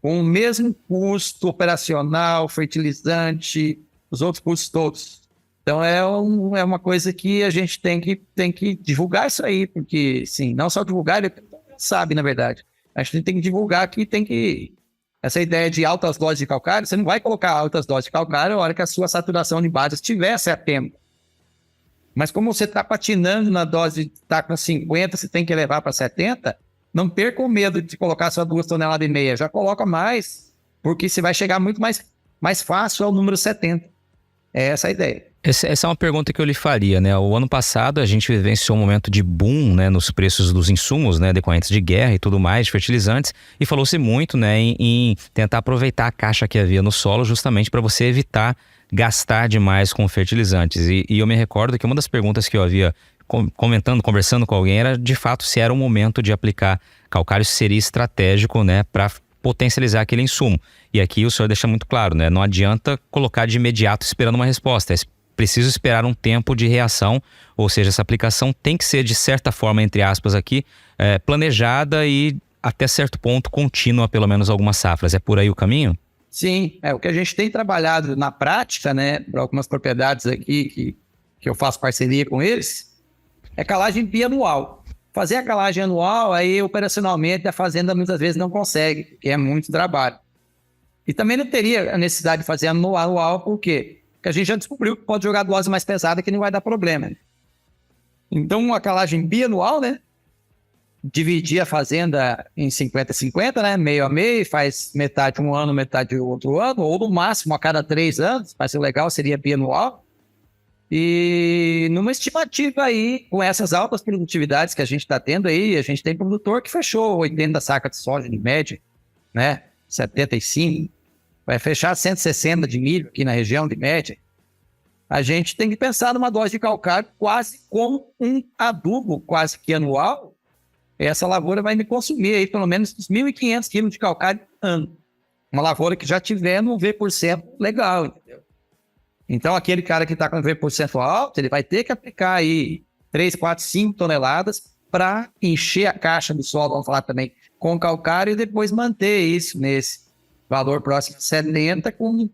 com o mesmo custo operacional, fertilizante, os outros custos todos. Então, é uma coisa que a gente tem que divulgar isso aí, porque, sim, não só divulgar, ele sabe, na verdade. A gente tem que divulgar que essa ideia de altas doses de calcário, você não vai colocar altas doses de calcário na hora que a sua saturação de base estiver 70. Mas como você está patinando na dose de estar com 50, você tem que levar para 70, não perca o medo de colocar só 2,5 toneladas, já coloca mais, porque você vai chegar muito mais fácil ao número 70. É essa a ideia. Essa é uma pergunta que eu lhe faria, né? O ano passado a gente vivenciou um momento de boom, né, nos preços dos insumos, né, decorrentes de guerra e tudo mais, de fertilizantes, e falou-se muito, né, em tentar aproveitar a caixa que havia no solo justamente para você evitar gastar demais com fertilizantes. E eu me recordo que uma das perguntas que eu havia conversando com alguém era de fato se era o momento de aplicar calcário, se seria estratégico, né, para potencializar aquele insumo. E aqui o senhor deixa muito claro, né, não adianta colocar de imediato esperando uma resposta, é preciso esperar um tempo de reação, ou seja, essa aplicação tem que ser de certa forma, entre aspas aqui, planejada e até certo ponto contínua, pelo menos algumas safras. É por aí o caminho? Sim, o que a gente tem trabalhado na prática, né, para algumas propriedades aqui que eu faço parceria com eles, é calagem bianual. Fazer a calagem anual, aí operacionalmente a fazenda muitas vezes não consegue, porque é muito trabalho. E também não teria a necessidade de fazer anual, por quê? Porque a gente já descobriu que pode jogar dose mais pesada que não vai dar problema. Então, uma calagem bianual, né? Dividir a fazenda em 50-50, né? Meio a meio, faz metade um ano, metade outro ano, ou no máximo a cada 3 anos, mas o legal seria bianual. E numa estimativa aí, com essas altas produtividades que a gente está tendo aí, a gente tem produtor que fechou 80 sacas de soja de média, né? 75, vai fechar 160 de milho aqui na região de média. A gente tem que pensar numa dose de calcário quase como um adubo quase que anual. Essa lavoura vai me consumir aí pelo menos uns 1.500 quilos de calcário ano. Uma lavoura que já tiver no V% legal, entendeu? Então, aquele cara que está com V% alto, ele vai ter que aplicar aí 3, 4, 5 toneladas para encher a caixa do solo, vamos falar também, com calcário e depois manter isso nesse valor próximo de 70, com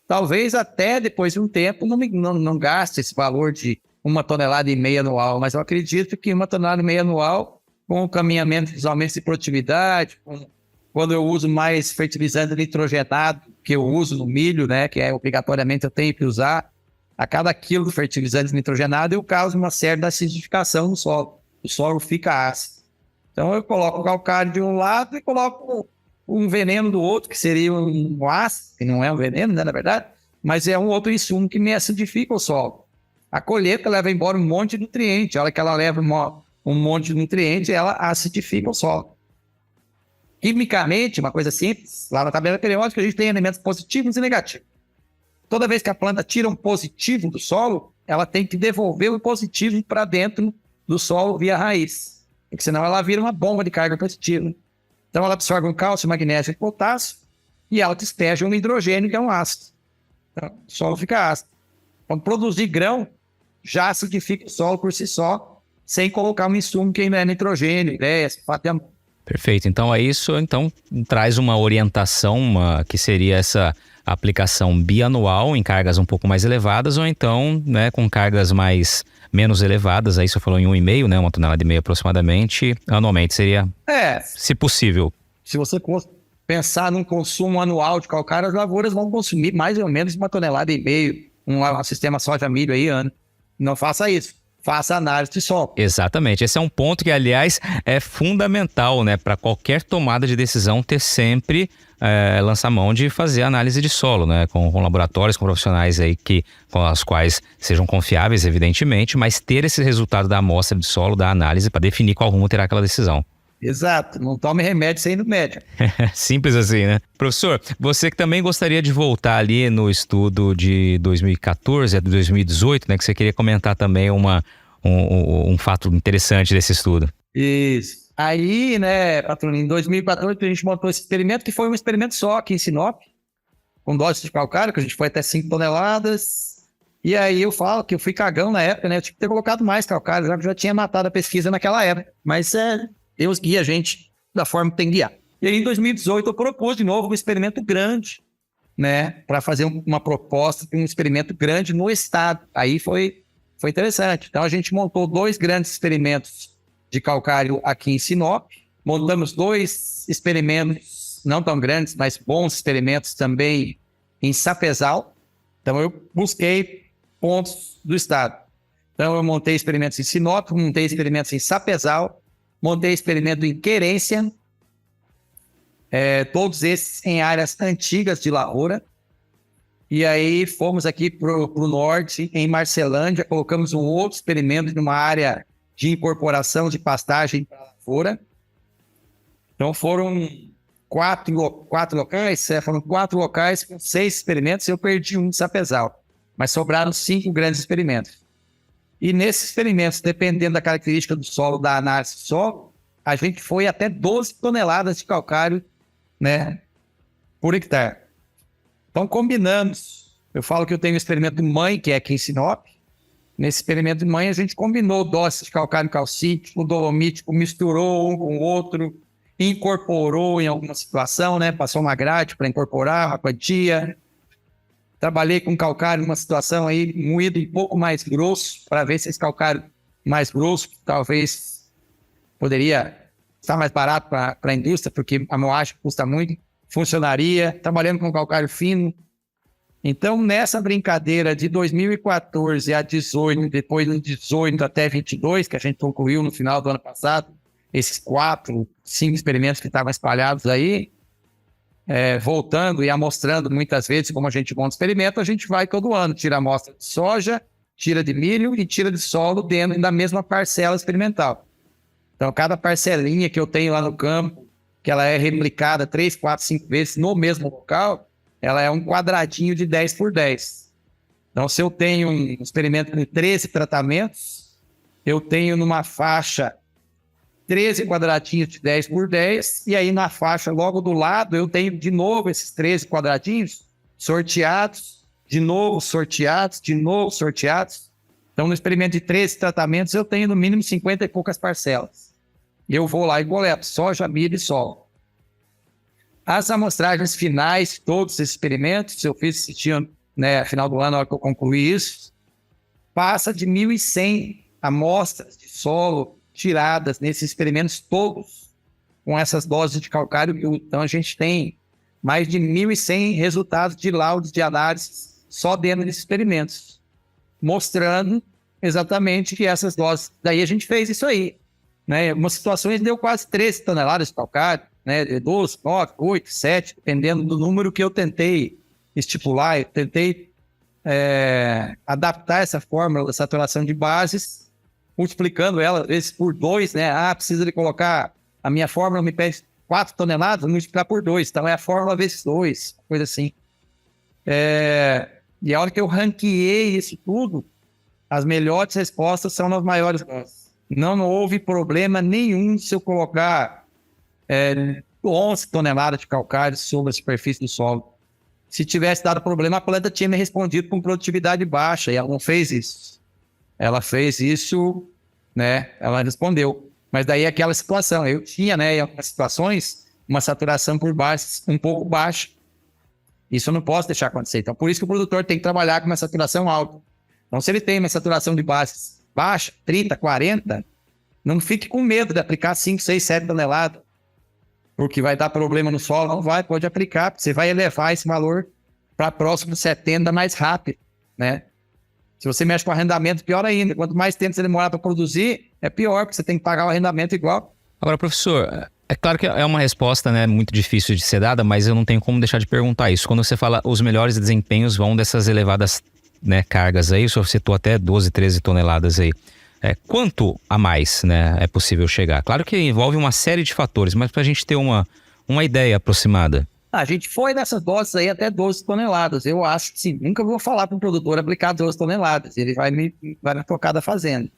talvez até depois de um tempo não gaste esse valor de 1,5 tonelada anual, mas eu acredito que 1,5 tonelada anual, com o caminhamento dos aumentos de produtividade, quando eu uso mais fertilizante nitrogenado, que eu uso no milho, né, que obrigatoriamente eu tenho que usar, a cada quilo de fertilizante nitrogenado eu causo uma certa acidificação no solo. O solo fica ácido. Então eu coloco o calcário de um lado e coloco um veneno do outro, que seria um ácido, que não é um veneno, né, na verdade, mas é um outro insumo que me acidifica o solo. A colheita leva embora um monte de nutriente. A hora que ela leva um monte de nutriente, ela acidifica o solo. Quimicamente, uma coisa simples, lá na tabela periódica a gente tem elementos positivos e negativos. Toda vez que a planta tira um positivo do solo, ela tem que devolver o positivo para dentro do solo via raiz, porque senão ela vira uma bomba de carga positiva. Então ela absorve um cálcio, magnésio e potássio e ela despeja um hidrogênio, que é um ácido. Então o solo fica ácido. Quando produzir grão, já acidifica o solo por si só, sem colocar um insumo que ainda é nitrogênio, ideia, sulfato de amônio. Perfeito. Então é isso. Então traz uma orientação, que seria essa aplicação bianual em cargas um pouco mais elevadas, ou então, né, com cargas menos elevadas. Aí você falou em 1,5, né, 1,5 tonelada aproximadamente, anualmente seria, se possível. Se você pensar num consumo anual de calcário, as lavouras vão consumir mais ou menos 1,5 tonelada, um sistema soja-milho aí ano. Não faça isso. Faça análise de solo. Exatamente. Esse é um ponto que, aliás, é fundamental, né, para qualquer tomada de decisão ter sempre lançar mão de fazer análise de solo, né, com laboratórios, com profissionais aí com as quais sejam confiáveis, evidentemente, mas ter esse resultado da amostra de solo, da análise, para definir qual rumo terá aquela decisão. Exato. Não tome remédio sem ir no médico. Simples assim, né? Professor, você que também gostaria de voltar ali no estudo de 2014 a 2018, né? Que você queria comentar também um fato interessante desse estudo. Isso. Aí, né, patrônio, em 2014 a gente montou esse experimento, que foi um experimento só aqui em Sinop, com dose de calcário, que a gente foi até 5 toneladas. E aí eu falo que eu fui cagão na época, né? Eu tinha que ter colocado mais calcário, já que eu já tinha matado a pesquisa naquela época. Mas Deus guia a gente da forma que tem que guiar. E aí, em 2018, eu propus de novo um experimento grande, né? Para fazer uma proposta de um experimento grande no estado. Aí foi interessante. Então, a gente montou 2 grandes experimentos de calcário aqui em Sinop, Montamos 2 experimentos, não tão grandes, mas bons experimentos também em Sapezal. Então, eu busquei pontos do estado. Então, eu montei experimentos em Sinop, montei experimentos em Sapezal, montei experimento em Querência, todos esses em áreas antigas de lavoura. E aí fomos aqui para o norte, em Marcelândia, colocamos um outro experimento numa área de incorporação de pastagem para a lavoura. Então foram 4 locais, foram 4 locais com 6 experimentos, eu perdi um de Sapezal, mas sobraram 5 grandes experimentos. E nesses experimentos, dependendo da característica do solo, da análise do solo, a gente foi até 12 toneladas de calcário, né, por hectare. Então, combinamos. Eu falo que eu tenho um experimento mãe, que é aqui em Sinop. Nesse experimento de mãe, a gente combinou doses de calcário calcítico, dolomítico, misturou um com o outro, incorporou em alguma situação, né? Passou uma grade para incorporar uma quantia. Trabalhei com calcário numa situação aí, moído um pouco mais grosso, para ver se esse calcário mais grosso, talvez poderia estar mais barato para a indústria, porque a moagem custa muito, funcionaria, trabalhando com calcário fino. Então, nessa brincadeira de 2014 a 18, depois de 18 até 22, que a gente concluiu no final do ano passado, esses 4, 5 experimentos que estavam espalhados aí, voltando e amostrando muitas vezes como a gente monta experimento, a gente vai todo ano, tira amostra de soja, tira de milho e tira de solo dentro da mesma parcela experimental. Então, cada parcelinha que eu tenho lá no campo, que ela é replicada 3, 4, 5 vezes no mesmo local, ela é um quadradinho de 10 por 10. Então, se eu tenho um experimento com 13 tratamentos, eu tenho numa faixa 13 quadradinhos de 10 por 10, e aí na faixa logo do lado eu tenho de novo esses 13 quadradinhos sorteados, de novo sorteados, de novo sorteados. Então, no experimento de 13 tratamentos, eu tenho no mínimo 50 e poucas parcelas. Eu vou lá e coleto soja, milho e solo. As amostragens finais, todos esses experimentos, eu fiz esse ano, né, final do ano, na hora que eu concluí isso, passa de 1.100 amostras de solo tiradas nesses experimentos todos, com essas doses de calcário. Então, a gente tem mais de 1.100 resultados de laudos de análise só dentro desses experimentos, mostrando exatamente que essas doses... Daí a gente fez isso aí, né? Em algumas situações deu quase 13 toneladas de calcário, né? 12, 9, 8, 7, dependendo do número que eu tentei estipular. Eu tentei adaptar essa fórmula da saturação de bases, multiplicando ela, às vezes, por 2, né? Precisa de colocar... A minha fórmula me pede 4 toneladas, vou multiplicar por 2. Então, é a fórmula vezes 2, coisa assim. E a hora que eu ranqueei isso tudo, as melhores respostas são nas maiores doses. Não houve problema nenhum se eu colocar 11 toneladas de calcário sobre a superfície do solo. Se tivesse dado problema, a planta tinha me respondido com produtividade baixa, e ela não fez isso. Ela fez isso, né? Ela respondeu. Mas daí aquela situação, eu tinha, né, em algumas situações, uma saturação por baixo, um pouco baixa. Isso eu não posso deixar acontecer. Então, por isso que o produtor tem que trabalhar com uma saturação alta. Então, se ele tem uma saturação de bases baixa, 30, 40, não fique com medo de aplicar 5, 6, 7 toneladas, porque vai dar problema no solo. Não vai, pode aplicar, porque você vai elevar esse valor para próximo de 70 mais rápido, né? Se você mexe com arrendamento, pior ainda. Quanto mais tempo você demorar para produzir, é pior, porque você tem que pagar o arrendamento igual. Agora, professor, é claro que é uma resposta, né, muito difícil de ser dada, mas eu não tenho como deixar de perguntar isso. Quando você fala os melhores desempenhos vão dessas elevadas, né, cargas aí, o senhor citou até 12, 13 toneladas aí. Quanto a mais, né, é possível chegar? Claro que envolve uma série de fatores, mas para a gente ter uma ideia aproximada. A gente foi nessas doses aí até 12 toneladas. Eu acho que sim, nunca vou falar para o produtor aplicar 12 toneladas. Ele vai me tocar da fazenda.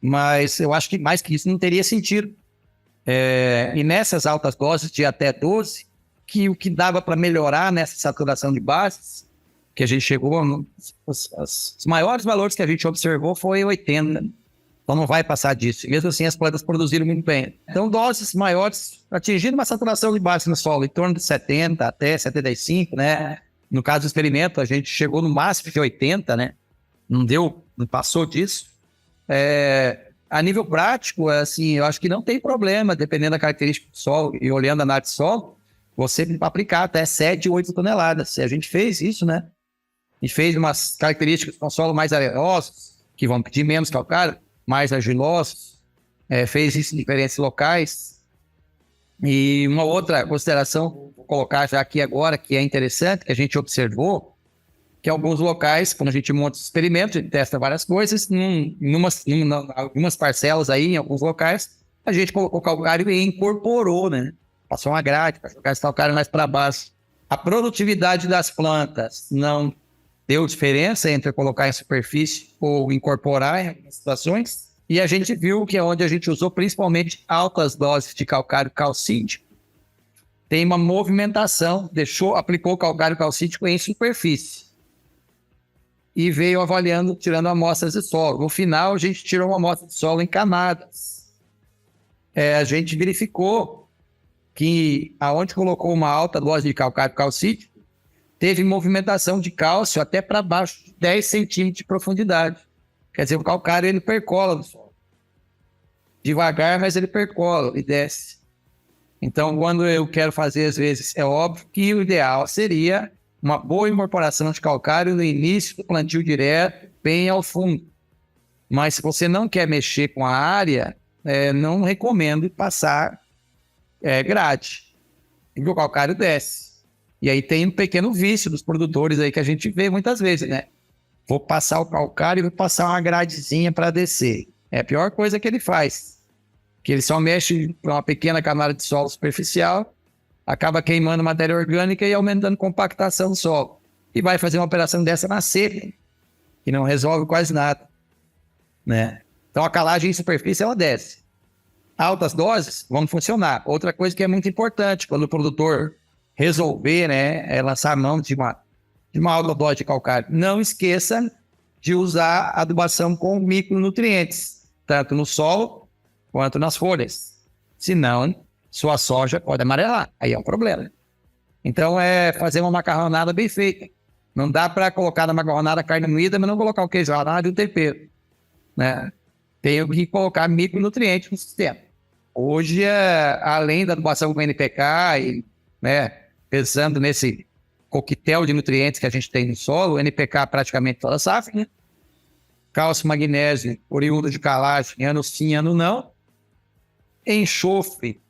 Mas eu acho que mais que isso não teria sentido. E nessas altas doses de até 12, que o que dava para melhorar nessa saturação de bases, que a gente chegou, os maiores valores que a gente observou foi 80. Então não vai passar disso. Mesmo assim, as plantas produziram muito bem. Então, doses maiores, atingindo uma saturação de base no solo em torno de 70 até 75, né? No caso do experimento, a gente chegou no máximo de 80, né? Não passou disso. A nível prático, assim, eu acho que não tem problema, dependendo da característica do solo e olhando a análise de solo, você aplicar até 7, 8 toneladas. Se a gente fez isso, né? A gente fez umas características com solo mais arenosos, que vão pedir menos calcário, mais argilosos, fez isso em diferentes locais. E uma outra consideração, vou colocar já aqui agora, que é interessante, que a gente observou, que em alguns locais, quando a gente monta os experimentos, a gente testa várias coisas, em algumas parcelas aí, em alguns locais, a gente colocou calcário e incorporou, né? Passou uma grade para jogar esse calcário mais para baixo. A produtividade das plantas não deu diferença entre colocar em superfície ou incorporar em algumas situações. E a gente viu que é onde a gente usou principalmente altas doses de calcário calcítico, tem uma movimentação, aplicou calcário calcítico em superfície. E veio avaliando, tirando amostras de solo. No final, a gente tirou uma amostra de solo em camadas. A gente verificou que aonde colocou uma alta dose de calcário calcítico, teve movimentação de cálcio até para baixo de 10 centímetros de profundidade. Quer dizer, o calcário ele percola no solo. Devagar, mas ele percola e desce. Então, quando eu quero fazer, às vezes, é óbvio que o ideal seria uma boa incorporação de calcário no início do plantio direto, bem ao fundo. Mas se você não quer mexer com a área, não recomendo passar grade, porque o calcário desce. E aí tem um pequeno vício dos produtores aí que a gente vê muitas vezes, né? Vou passar o calcário e vou passar uma gradezinha para descer. É a pior coisa que ele faz, que ele só mexe com uma pequena camada de solo superficial, acaba queimando matéria orgânica e aumentando a compactação do solo. E vai fazer uma operação dessa na seca, que não resolve quase nada, né? Então a calagem em superfície ela desce. Altas doses vão funcionar. Outra coisa que é muito importante, quando o produtor resolver, né, lançar mão de uma alta dose de calcário, não esqueça de usar adubação com micronutrientes, tanto no solo quanto nas folhas. Senão, sua soja pode amarelar, aí é um problema. Então, fazer uma macarronada bem feita. Não dá para colocar na macarronada carne moída, mas não colocar o queijo ralado e o tempero, né? Tenho que colocar micronutrientes no sistema. Hoje, além da adubação com NPK, e, né, pensando nesse coquetel de nutrientes que a gente tem no solo, o NPK praticamente toda a safra, né? Cálcio, magnésio, oriundo de calagem, ano sim, ano não. Enxofre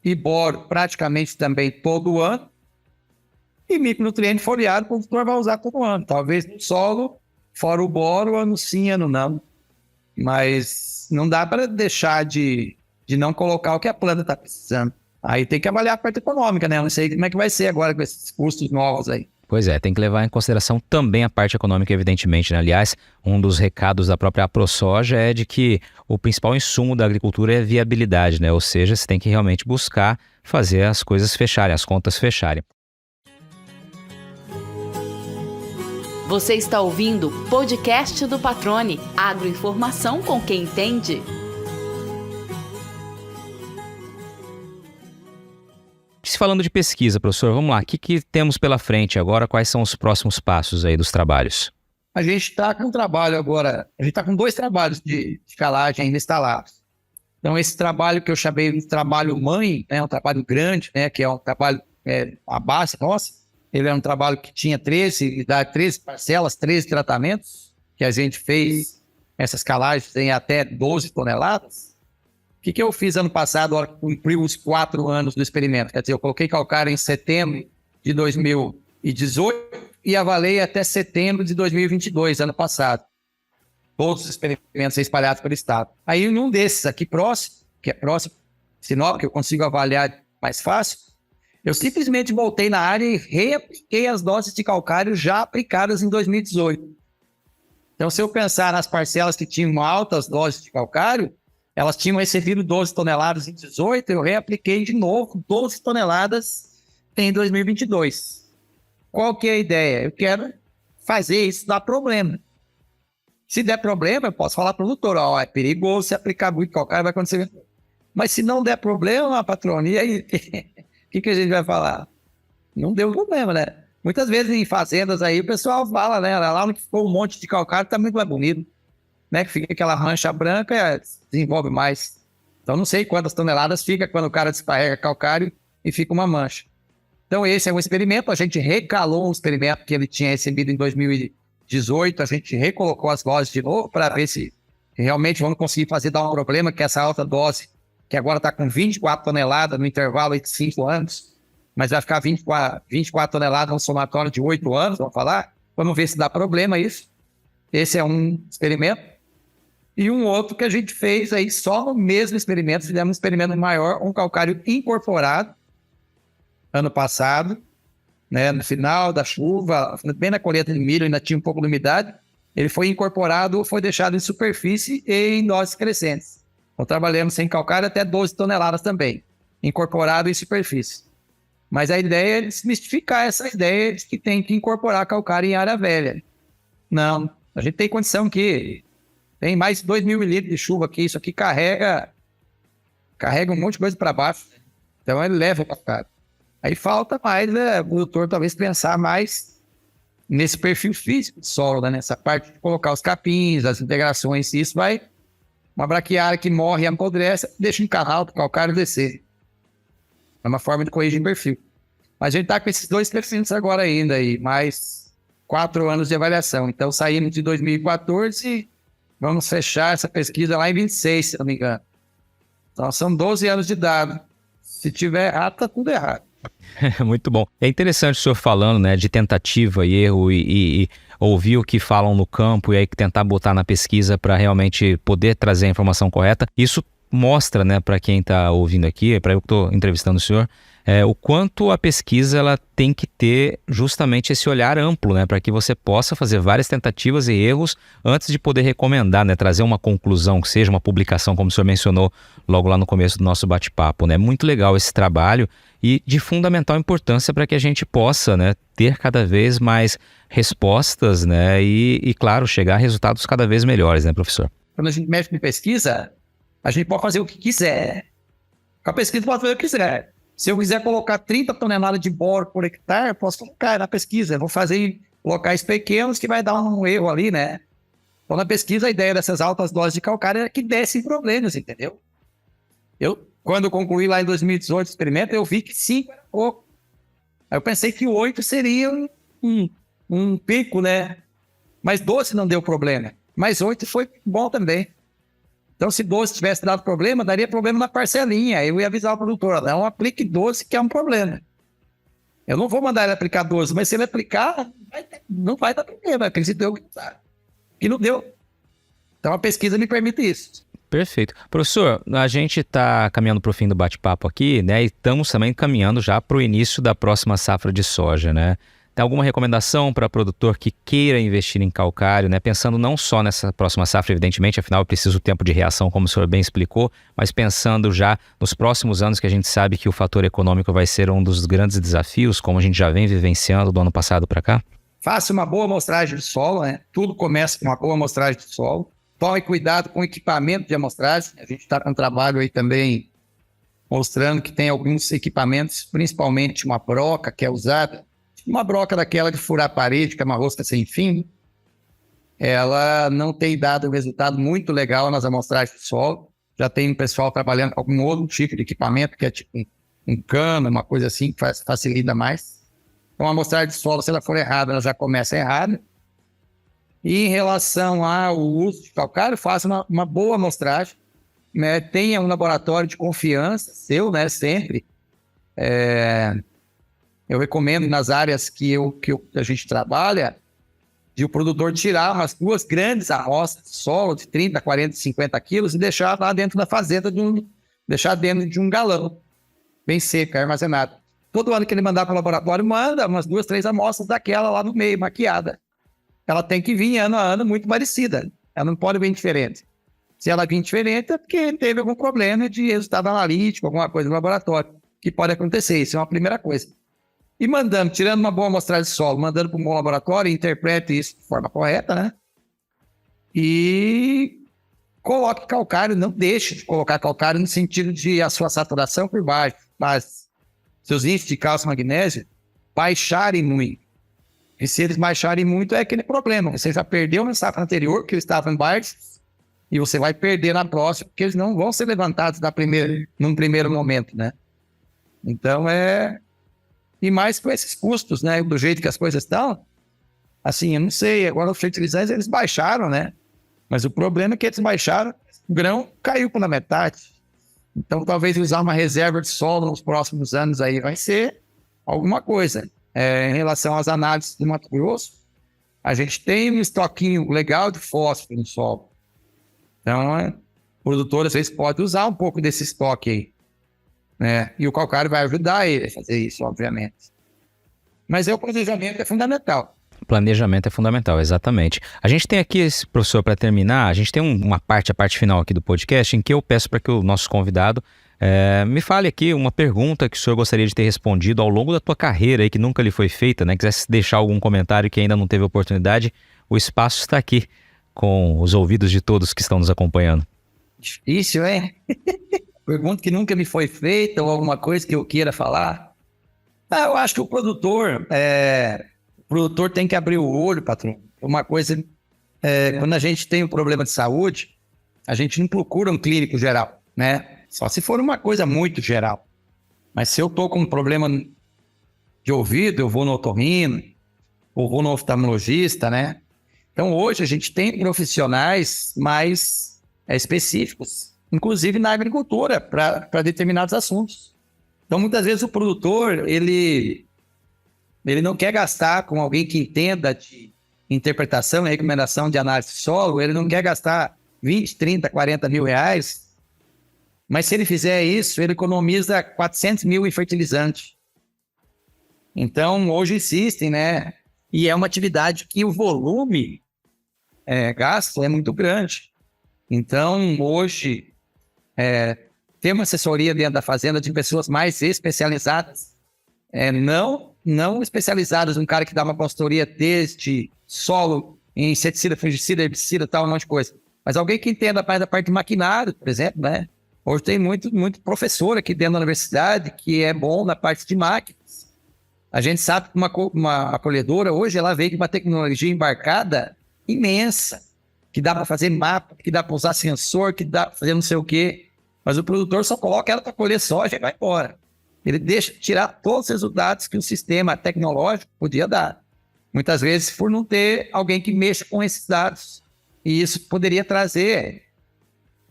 e boro praticamente também todo ano. E micronutriente foliado, o produtor vai usar todo ano. Talvez no solo, fora o boro, ano sim, ano não. Mas não dá para deixar de não colocar o que a planta está precisando. Aí tem que avaliar a parte econômica, né? Eu não sei como é que vai ser agora com esses custos novos aí. Pois é, tem que levar em consideração também a parte econômica, evidentemente, né? Aliás, um dos recados da própria AproSoja é de que o principal insumo da agricultura é a viabilidade, né? Ou seja, você tem que realmente buscar fazer as coisas fecharem, as contas fecharem. Você está ouvindo o podcast do Patrone, agroinformação com quem entende. Se falando de pesquisa, professor, vamos lá, o que temos pela frente agora? Quais são os próximos passos aí dos trabalhos? A gente está com um trabalho agora, a gente está com 2 trabalhos de calagem ainda instalados. Então, esse trabalho que eu chamei de trabalho mãe, né, um trabalho grande, né, que é um trabalho, a base nossa, ele é um trabalho que tinha 13 parcelas, 13 tratamentos, que a gente fez essas calagens em até 12 toneladas. O que eu fiz ano passado, hora que cumpriu os 4 anos do experimento? Quer dizer, eu coloquei calcário em setembro de 2018 e avalei até setembro de 2022, ano passado. Todos os experimentos espalhados pelo estado. Aí, em um desses aqui próximo, que é próximo, Sinop, que eu consigo avaliar mais fácil, eu simplesmente voltei na área e reapliquei as doses de calcário já aplicadas em 2018. Então, se eu pensar nas parcelas que tinham altas doses de calcário, elas tinham recebido 12 toneladas em 2018, eu reapliquei de novo 12 toneladas em 2022. Qual que é a ideia? Eu quero fazer isso dar problema. Se der problema, eu posso falar para o produtor, é perigoso se aplicar muito calcário, vai acontecer. Mas se não der problema, patrão, e aí, o que a gente vai falar? Não deu problema, né? Muitas vezes em fazendas aí, o pessoal fala, né? Lá onde ficou um monte de calcário, está muito mais bonito. né? Que fica aquela mancha branca, desenvolve mais. Então, não sei quantas toneladas fica quando o cara descarrega calcário e fica uma mancha. Então, esse é um experimento. A gente recalou um experimento que ele tinha recebido em 2018. A gente recolocou as doses de novo para ver se realmente vamos conseguir dar um problema, que essa alta dose, que agora está com 24 toneladas no intervalo de 5 anos, mas vai ficar 24 toneladas no somatório de 8 anos, vamos falar. Vamos ver se dá problema isso. Esse é um experimento. E um outro que a gente fez aí só no mesmo experimento, fizemos um experimento maior, um calcário incorporado, ano passado, né, no final da chuva, bem na colheita de milho, ainda tinha um pouco de umidade, ele foi incorporado, foi deixado em superfície e em doses crescentes. Então trabalhamos sem calcário até 12 toneladas também, incorporado em superfície. Mas a ideia é desmistificar essa ideia de que tem que incorporar calcário em área velha. Não, a gente tem condição que tem mais de 2 mil mililitros de chuva aqui, isso aqui carrega um monte de coisa para baixo, então ele leva o calcário. Aí falta mais, né, o produtor talvez pensar mais nesse perfil físico do solo, né, nessa parte de colocar os capins, as integrações, isso vai, uma braquiária que morre e apodrece, deixa um canal para o calcário descer. É uma forma de corrigir o perfil. Mas a gente está com esses 2 perfis agora ainda, aí, mais 4 anos de avaliação. Então saímos de 2014, vamos fechar essa pesquisa lá em 26, se não me engano. Então são 12 anos de dado. Se tiver errado, está tudo errado. Muito bom. É interessante o senhor falando, né, de tentativa e erro e ouvir o que falam no campo e aí tentar botar na pesquisa para realmente poder trazer a informação correta. Isso mostra, né, para quem está ouvindo aqui, para eu que estou entrevistando o senhor, o quanto a pesquisa ela tem que ter justamente esse olhar amplo, né, para que você possa fazer várias tentativas e erros antes de poder recomendar, né, trazer uma conclusão, que seja uma publicação, como o senhor mencionou logo lá no começo do nosso bate-papo, né. Muito legal esse trabalho e de fundamental importância para que a gente possa, né, ter cada vez mais respostas, né, e claro, chegar a resultados cada vez melhores, né, professor? Quando a gente mexe com pesquisa, a gente pode fazer o que quiser. Com a pesquisa pode fazer o que quiser. Se eu quiser colocar 30 toneladas de boro por hectare, eu posso colocar na pesquisa. Eu vou fazer em locais pequenos que vai dar um erro ali, né? Então, na pesquisa, a ideia dessas altas doses de calcário era que dessem problemas, entendeu? Quando eu concluí lá em 2018 o experimento, eu vi que 5 era pouco. Aí eu pensei que 8 seria um pico, né? Mas 12 não deu problema. Mas 8 foi bom também. Então, se 12 tivesse dado problema, daria problema na parcelinha. Eu ia avisar o produtor, não aplique 12, que é um problema. Eu não vou mandar ele aplicar 12, mas se ele aplicar, não vai dar problema. Acredito eu que não deu. Então, a pesquisa me permite isso. Perfeito. Professor, a gente está caminhando para o fim do bate-papo aqui, né? E estamos também caminhando já para o início da próxima safra de soja, né? Tem alguma recomendação para produtor que queira investir em calcário, né? Pensando não só nessa próxima safra, evidentemente, afinal é preciso tempo de reação, como o senhor bem explicou, mas pensando já nos próximos anos, que a gente sabe que o fator econômico vai ser um dos grandes desafios, como a gente já vem vivenciando do ano passado para cá? Faça uma boa amostragem de solo, né? Tudo começa com uma boa amostragem de solo. Tome cuidado com o equipamento de amostragem. A gente está com um trabalho aí também mostrando que tem alguns equipamentos, principalmente uma broca que é usada, uma broca daquela de furar a parede, que é uma rosca sem fim, ela não tem dado um resultado muito legal nas amostragens de solo. Já tem um pessoal trabalhando com algum outro tipo de equipamento, que é tipo um cano, uma coisa assim, que facilita mais. Então, a amostragem de solo, se ela for errada, ela já começa errada. E em relação ao uso de calcário, faça uma boa amostragem, né? Tenha um laboratório de confiança seu, né? Sempre. Eu recomendo nas áreas que a gente trabalha, de o produtor tirar umas 2 grandes amostras de solo de 30, 40, 50 quilos e deixar lá dentro da fazenda, deixar dentro de um galão, bem seco, armazenado. Todo ano que ele mandar para o laboratório, manda umas 2, 3 amostras daquela lá no meio, maquiada. Ela tem que vir ano a ano muito parecida. Ela não pode vir diferente. Se ela vir diferente, é porque teve algum problema de resultado analítico, alguma coisa no laboratório, que pode acontecer. Isso é uma primeira coisa. E tirando uma boa amostragem de solo, mandando para um bom laboratório, interprete isso de forma correta, né? E coloque calcário, não deixe de colocar calcário no sentido de a sua saturação por baixo, mas seus índices de cálcio e magnésio baixarem muito. E se eles baixarem muito, é aquele problema. Você já perdeu na safra anterior, que eles estavam baixos, e você vai perder na próxima, porque eles não vão ser levantados num primeiro momento, né? Então, e mais com esses custos, né? Do jeito que as coisas estão, assim, eu não sei, agora os fertilizantes, eles baixaram, né? Mas o problema é que eles baixaram, o grão caiu pela metade. Então, talvez usar uma reserva de solo nos próximos anos aí vai ser alguma coisa. Em relação às análises do Mato Grosso, a gente tem um estoquinho legal de fósforo no solo. Então, o produtor, às vezes, pode usar um pouco desse estoque aí, né? E o calcário vai ajudar ele a fazer isso, obviamente. Mas o planejamento é fundamental. Planejamento é fundamental, exatamente. A gente tem aqui, professor, para terminar, a gente tem a parte final aqui do podcast, em que eu peço para que o nosso convidado me fale aqui uma pergunta que o senhor gostaria de ter respondido ao longo da tua carreira aí, que nunca lhe foi feita, né? Quisesse deixar algum comentário que ainda não teve oportunidade, o espaço está aqui, com os ouvidos de todos que estão nos acompanhando. Difícil, hein? Pergunta que nunca me foi feita ou alguma coisa que eu queira falar. Eu acho que o produtor tem que abrir o olho, patrão. Uma coisa, quando a gente tem um problema de saúde, a gente não procura um clínico geral, né? Só se for uma coisa muito geral. Mas se eu tô com um problema de ouvido, eu vou no otorrino, ou vou no oftalmologista, né? Então, hoje a gente tem profissionais mais específicos, inclusive na agricultura, para determinados assuntos. Então, muitas vezes o produtor, ele não quer gastar com alguém que entenda de interpretação e recomendação de análise de solo, ele não quer gastar 20, 30, 40 mil reais, mas se ele fizer isso, ele economiza 400 mil em fertilizante. Então, hoje existem, né? E é uma atividade que o volume gasto é muito grande. Então, hoje, ter uma assessoria dentro da fazenda de pessoas mais especializadas, não especializadas, um cara que dá uma consultoria desde solo, em inseticida, fungicida, herbicida, tal, um monte de coisa. Mas alguém que entenda mais da parte de maquinário, por exemplo, né? Hoje tem muito professor aqui dentro da universidade que é bom na parte de máquinas. A gente sabe que uma colhedora hoje ela vem com uma tecnologia embarcada imensa, que dá para fazer mapa, que dá para usar sensor, que dá para fazer não sei o quê. Mas o produtor só coloca ela para colher soja e vai embora. Ele deixa tirar todos os resultados que o sistema tecnológico podia dar. Muitas vezes por não ter alguém que mexa com esses dados. E isso poderia trazer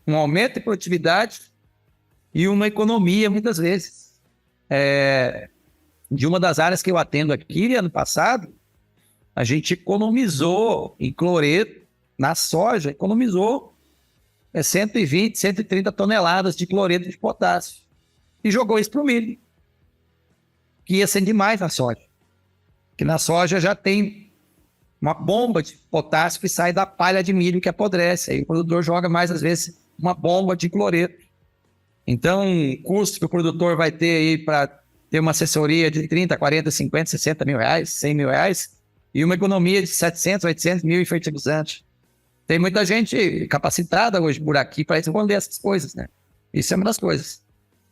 um aumento de produtividade e uma economia, muitas vezes. De uma das áreas que eu atendo aqui, ano passado, a gente economizou em cloreto, na soja, economizou 120, 130 toneladas de cloreto de potássio. E jogou isso para o milho, que ia ser demais na soja. Porque na soja já tem uma bomba de potássio que sai da palha de milho que apodrece. Aí o produtor joga mais, às vezes, uma bomba de cloreto. Então, o custo que o produtor vai ter aí para ter uma assessoria de 30, 40, 50, 60 mil reais, 100 mil reais, e uma economia de 700, 800 mil em fertilizante. Tem muita gente capacitada hoje por aqui para responder essas coisas, né? Isso é uma das coisas.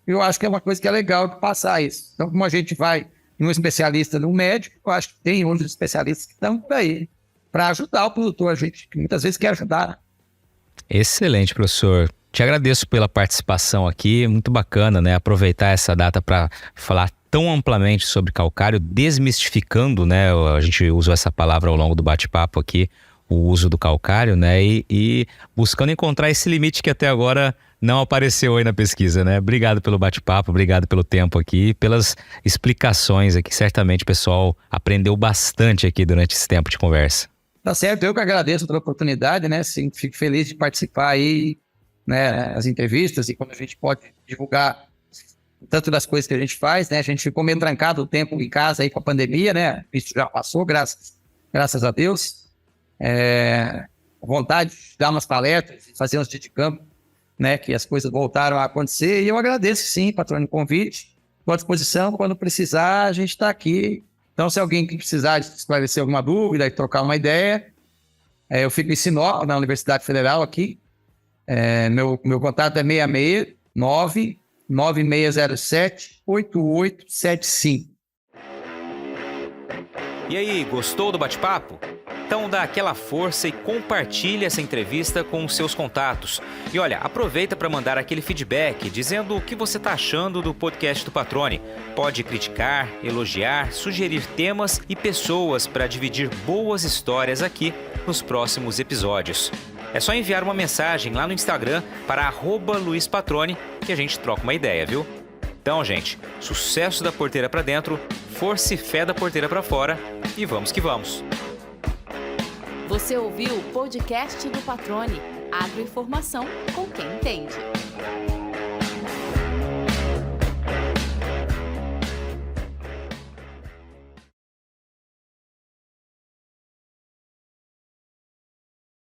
Eu acho que é uma coisa que é legal de passar isso. Então, como a gente vai num especialista, num médico, eu acho que tem outros especialistas que estão por aí para ajudar o produtor, a gente que muitas vezes quer ajudar. Excelente, professor. Te agradeço pela participação aqui, muito bacana, né? Aproveitar essa data para falar tão amplamente sobre calcário, desmistificando, né? A gente usou essa palavra ao longo do bate-papo aqui, o uso do calcário, né? E buscando encontrar esse limite que até agora não apareceu aí na pesquisa, né? Obrigado pelo bate-papo, obrigado pelo tempo aqui, pelas explicações aqui. Certamente o pessoal aprendeu bastante aqui durante esse tempo de conversa. Tá certo, eu que agradeço pela oportunidade, né? Sim, fico feliz de participar aí, né? As entrevistas e quando a gente pode divulgar tanto das coisas que a gente faz, né? A gente ficou meio trancado o tempo em casa aí com a pandemia, né? Isso já passou, graças a Deus. Vontade de dar umas palestras, fazer uns dias de campo, né? Que as coisas voltaram a acontecer e eu agradeço sim, patrão, o convite. Estou à disposição, quando precisar a gente está aqui. Então, se alguém que precisar esclarecer alguma dúvida e trocar uma ideia, eu fico em Sinop, na Universidade Federal aqui. Meu contato é 669-9607-8875. E aí, gostou do bate-papo? Então dá aquela força e compartilha essa entrevista com os seus contatos. E olha, aproveita para mandar aquele feedback dizendo o que você está achando do podcast do Patrone. Pode criticar, elogiar, sugerir temas e pessoas para dividir boas histórias aqui nos próximos episódios. É só enviar uma mensagem lá no Instagram para @LuizPatrone que a gente troca uma ideia, viu? Então, gente, sucesso da porteira para dentro, força e fé da porteira para fora e vamos que vamos! Você ouviu o podcast do Patrone, agroinformação com quem entende.